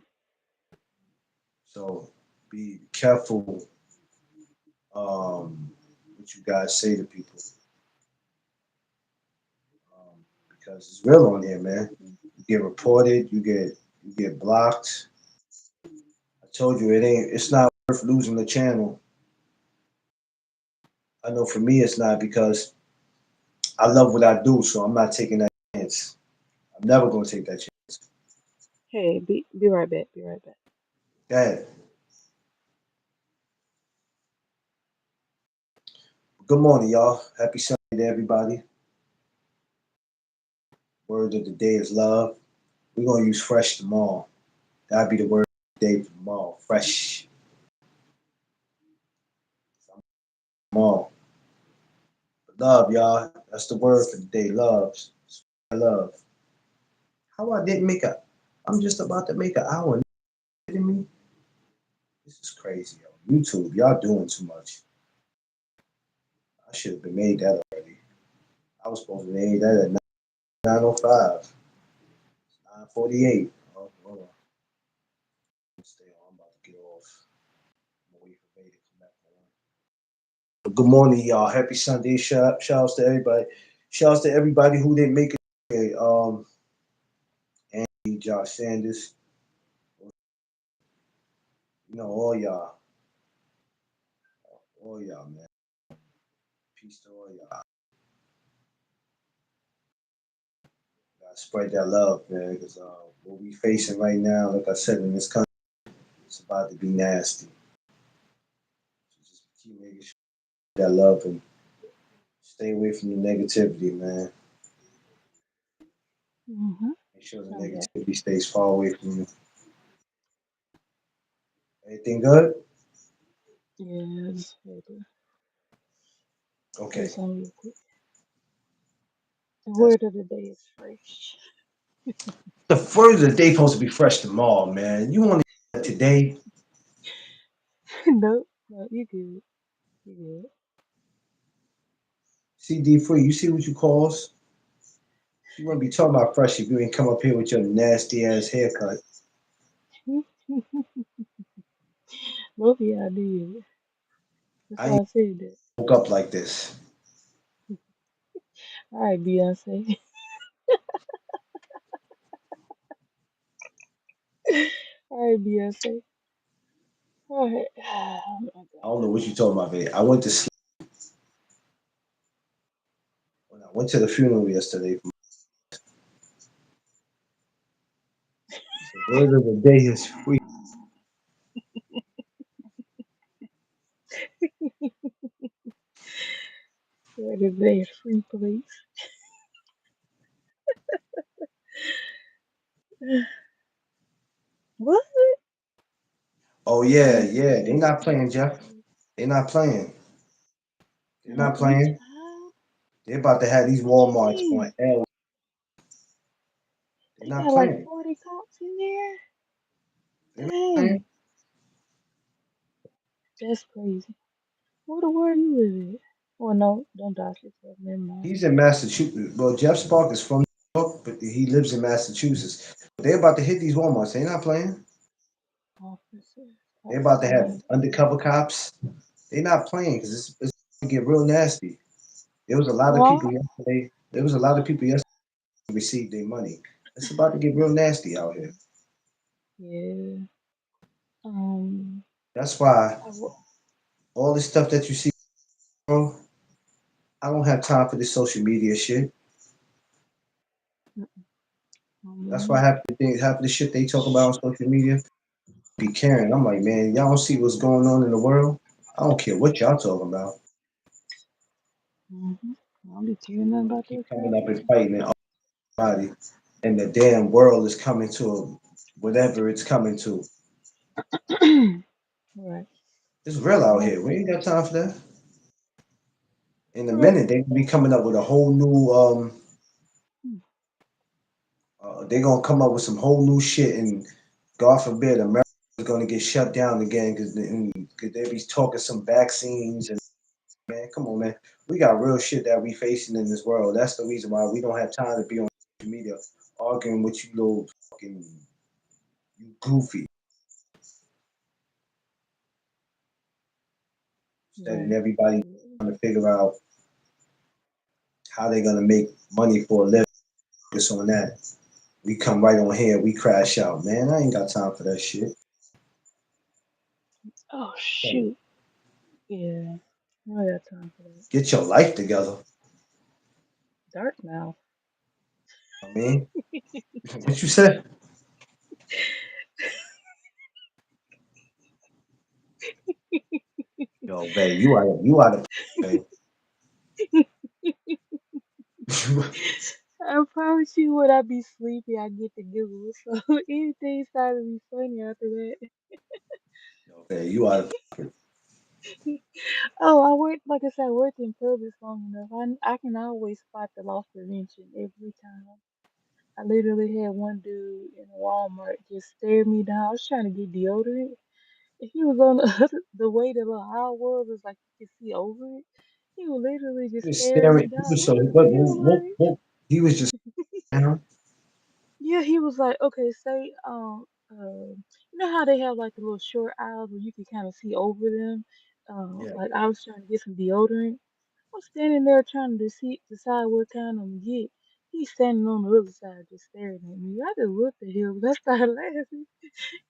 So be careful what you guys say to people um, because it's real on here, man. You get reported, you get blocked. I told you it ain't. It's not worth losing the channel. I know for me it's not because I love what I do, so I'm not taking that chance. I'm never gonna take that chance. Hey, be right back. Be right back. Go ahead. Good morning, y'all. Happy Sunday to everybody. Word of the day is love. We're gonna use fresh tomorrow. That'll be the word of the day for tomorrow. Fresh tomorrow. Love, y'all. That's the word for the day. Loves. Love. How I didn't make a. I'm just about to make an hour. You kidding me? This is crazy, yo. YouTube, y'all doing too much. I should have been made that already. I was supposed to be made that at 9:05, 9:48. Oh, hold on. Stay on. I'm about to get off. I'm gonna wait for Bay to come back on. Good morning, y'all. Happy Sunday. Shouts to everybody. Shouts to everybody who didn't make it. Okay, Andy, Josh Sanders, all y'all, man. Peace to all y'all. Gotta spread that love, man, because what we facing right now, like I said, in this country, it's about to be nasty. So just keep making sure that love and stay away from the negativity, man. Mm-hmm. Make sure the I'm back. negativity stays far away from you. Anything good? Yeah, I just had to say Okay. something real quick. The That's word of the day is fresh. the further the day supposed to be fresh tomorrow, man. You want to today? Nope, no, you good. You CD free. You see what you cause? You want to be talking about fresh if you ain't come up here with your nasty ass haircut. good. Both of y'all did. That's I why ain't I said that. woke up like this. All right, Beyonce. All right, Beyonce. All right. Oh my I don't know God. what you talking about, babe. I went to sleep when I went to the funeral yesterday. The word of the day is free. Word of the day is free, please. What? Oh yeah, That's yeah. They not crazy. playing, That's Jeff. crazy. They not playing. They're No, not which playing. how? They're about to have these What you Walmarts on mean? L. They're They not got like playing. 40 cops in there? They're not playing. Dang. That's crazy. Where the world you live at? Well, no, don't dodge yourself. Never mind. He's in Massachusetts. Well, Jeff Spark is from New York, but he lives in Massachusetts. They're about to hit these Walmarts. They're not playing. Officers, They're about to have outside. undercover cops. They're not playing because it's going to get real nasty. There was a lot of Well, people yesterday. There was a lot of people yesterday who received their money. It's about to get real nasty out here. yeah. Um, That's why I w- all this stuff that you see, bro, I don't have time for this social media shit. That's why um, half of the shit they talk about on social media be caring. I'm like, man, y'all don't see what's going on in the world. I don't care what y'all talking about. mm-hmm. I don't be caring nothing Y'all about keep that coming crap up and either. fighting and everybody, and the damn world is coming to whatever it's coming to. Right. It's real out Well, here. We ain't got time for that. In a right. minute, they gonna be coming up with a whole new they're gonna come up with some whole new shit, and God forbid America is gonna get shut down again because they be talking some vaccines and man, come on, man. We got real shit that we facing in this world. That's the reason why we don't have time to be on social media arguing with you little fucking you goofy. Studying Right. everybody trying to figure out how they're gonna make money for a living. Focus on that. We come right on here, we crash out, man. I ain't got time for that shit. Oh shoot. Yeah. I got time for that. Get your life together. Dark mouth. I mean, what you said? Yo, babe, you out of babe. I promise you, when I be sleepy, I get the giggles. So anything started to be funny after that. Yo, babe, you out of Oh, I worked, like I said, I worked in Publix long enough. I can always spot the loss prevention every time. I literally had one dude in Walmart just stare me down. I was trying to get deodorant. And he was on the the way the little aisle was like you could see over it. He was literally just just staring me staring. He down. was What so the hell, what he was just down. yeah, he was like, okay, say, you know how they have like the little short aisles where you can kind of see over them. Yeah, Like I was trying to get some deodorant. I'm standing there trying to decide what kind I'm gonna get. He's standing on the other side, just staring at me. I just looked at him and I started laughing.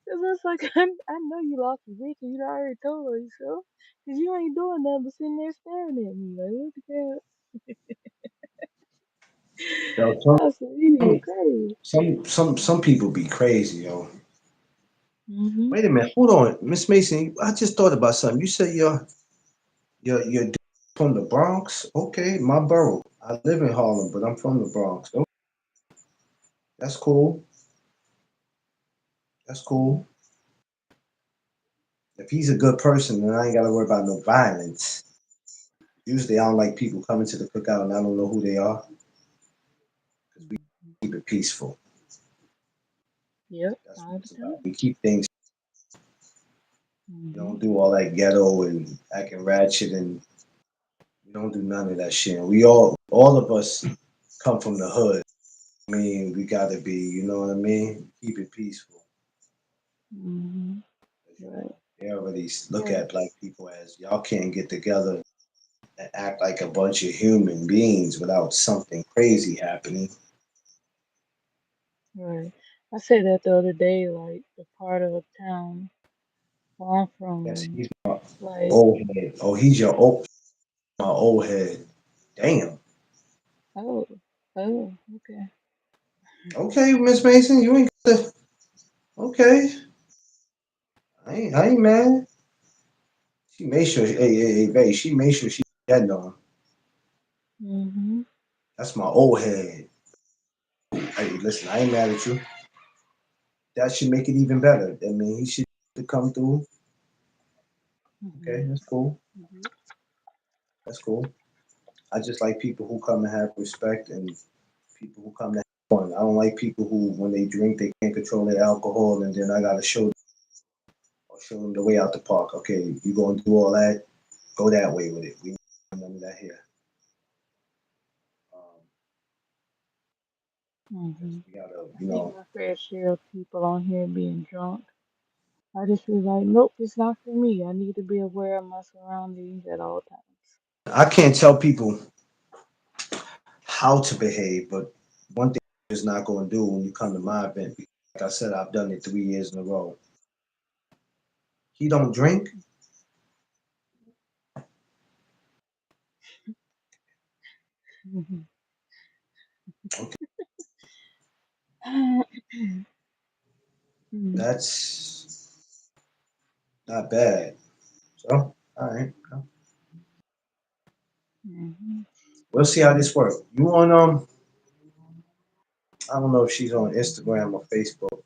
Cause I was like, I know you lost your bitch and you done already told her so. Cause you ain't doing nothing but sitting there staring at me. Like, what the hell? yo, I said, you need crazy. some people be crazy, yo. Hmm. Wait a minute, hold on, Miss Mason. I just thought about something. You said you're from the Bronx. Okay, my borough. I live in Harlem, but I'm from the Bronx. Oh, that's cool. That's cool. If he's a good person, then I ain't gotta worry about no violence. Usually, I don't like people coming to the cookout and I don't know who they are because we keep it peaceful. Yep, That's what all it's the about. time. We keep things. We Hmm. don't do all that ghetto and acting ratchet, and we don't do none of that shit. And we all of us, come from the hood. I mean, we gotta be. You know what I mean? Keep it peaceful. Hmm. 'Cause, you Right. know, they already look Right. at black people as y'all can't get together and act like a bunch of human beings without something crazy happening. Right. I said that the other day, like the part of town where I'm Yes, from, he's my like, old head. Oh, he's your old my old head. Damn. oh, oh, okay. Okay, Miss Mason, you ain't got to. Okay, I ain't mad. She made sure. Hey, babe. She made sure she had on. Hmm. That's my old head. Hey, listen, I ain't mad at you. That should make it even better. I mean, he should come through. Okay, Hmm. that's cool. Hmm. That's cool. I just like people who come and have respect and people who come to have fun. I don't like people who, when they drink, they can't control their alcohol, and then I gotta show them the way out the park. Okay, you gonna do all that? Go that way with it. We don't none of that here. Because Hmm. we gotta, I you see know. my fair share of people on here being drunk. I just feel like, nope, it's not for me. I need to be aware of my surroundings at all times. I can't tell people how to behave, but one thing is not going to do when you come to my event. Like I said, I've done it 3 years in a row. He don't drink. Hmm. Okay, Hmm. that's not bad. So, all right, Hmm. we'll see how this works. You on I don't know if she's on Instagram or Facebook.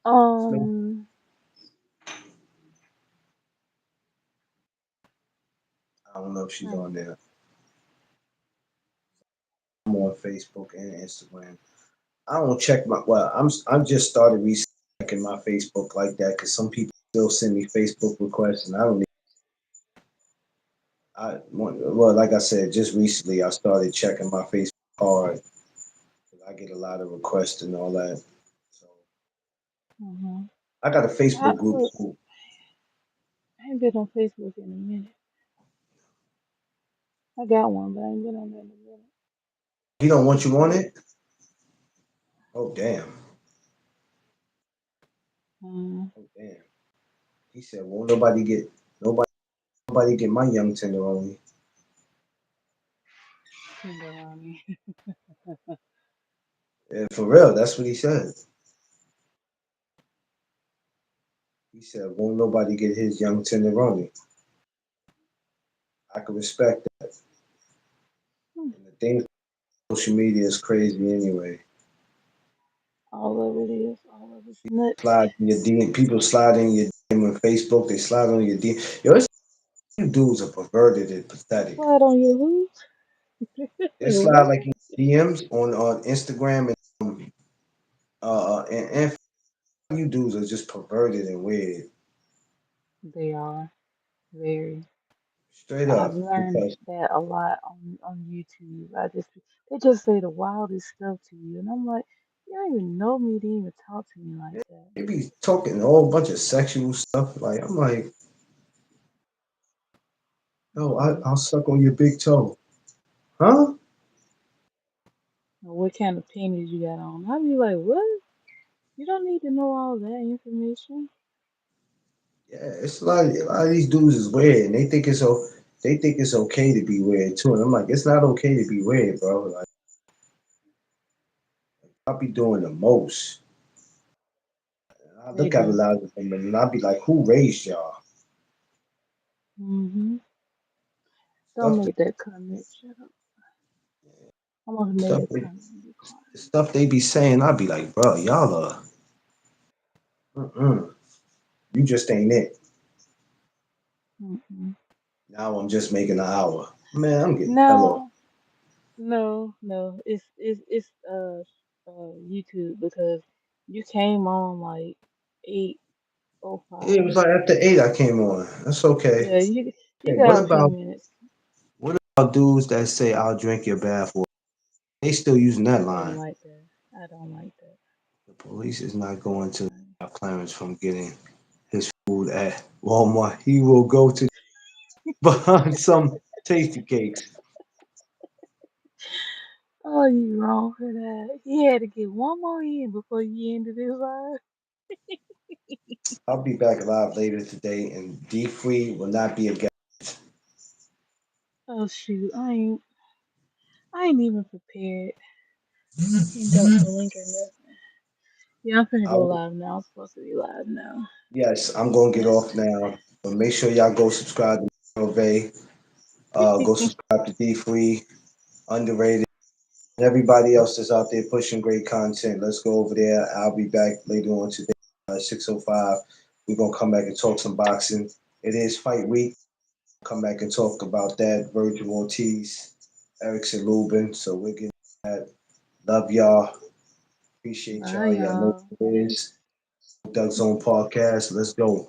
Um, I don't know if she's I on there. I'm on Facebook and Instagram. I don't check my. Well, I'm just started checking my Facebook like that because some people still send me Facebook requests, and I don't. Well, like I said, just recently I started checking my Facebook hard. I get a lot of requests and all that. So mm-hmm. I got a I Facebook group look, too. I ain't been on Facebook in a minute. I got one, but I ain't been on there in a minute. He don't want you on it. Oh damn. Mm, Oh damn. He said, "Won't nobody get my young tenderoni." Tenderoni. And for real, that's what he said. He said, "Won't nobody get his young tenderoni." I can respect that. Hmm. And the thing, social media is crazy anyway. All of it is. All of it's nuts. Slide in your DM, people slide in your DM on Facebook. They slide on your DM. Yo, it's, you dudes are perverted and pathetic. Slide on your who? They slide What? like in DMs on Instagram and you dudes are just perverted and weird, They are very. straight I've up. learned Because that a lot on YouTube. They just say the wildest stuff to you, and I'm like, you don't even know me to even talk to me like that. they be talking a whole bunch of sexual stuff. Like I'm like, yo, Hmm. I'll suck on your big toe, huh? What kind of panties you got on? I'd be like, what? You don't need to know all that information. Yeah, it's a lot of these dudes is weird, and they think it's okay to be weird too. And I'm like, it's not okay to be weird, bro. Like I'll be doing the most. I They look at a do. lot of them, and I'll be like, who raised y'all? Hmm. Don't Stuff, make that comment. Shut up. I almost made stuff, a comment. Be the quiet. stuff they be saying. I'll be like, bro, y'all are, mm-mm, you just ain't it. Mm-mm. Now I'm just making an hour. Man, I'm getting hell off. No, no. It's YouTube because you came on like 8:05. It was like after 8 I came on. That's okay. Yeah, you Okay, what got a few about minutes. dudes that say I'll drink your bath water? They still using that I don't line. like that. I don't like that. The police is not going to Um, stop Clarence from getting his food at Walmart. He will go to behind some tasty cakes. Oh, you wrong for that. He had to get one more in before you ended his life. I'll be back live later today, and D Free will not be a guest. Oh shoot, I ain't even prepared. Ain't got no link or nothing. Yeah, I'm finna I, go live now. I'm supposed to be live now. yes, I'm gonna get off now, but make sure y'all go subscribe to Nove. Go subscribe to D Free, underrated. And everybody else that's out there pushing great content. Let's go over there. I'll be back later on today, 6:05. We're gonna come back and talk some boxing. It is fight week. Come back and talk about that. Virgil Ortiz, Erickson Lubin. So we're getting that. Love y'all. Appreciate Bye, y'all. Y'all know y'all. what it is. Doug Zone Podcast. Let's go.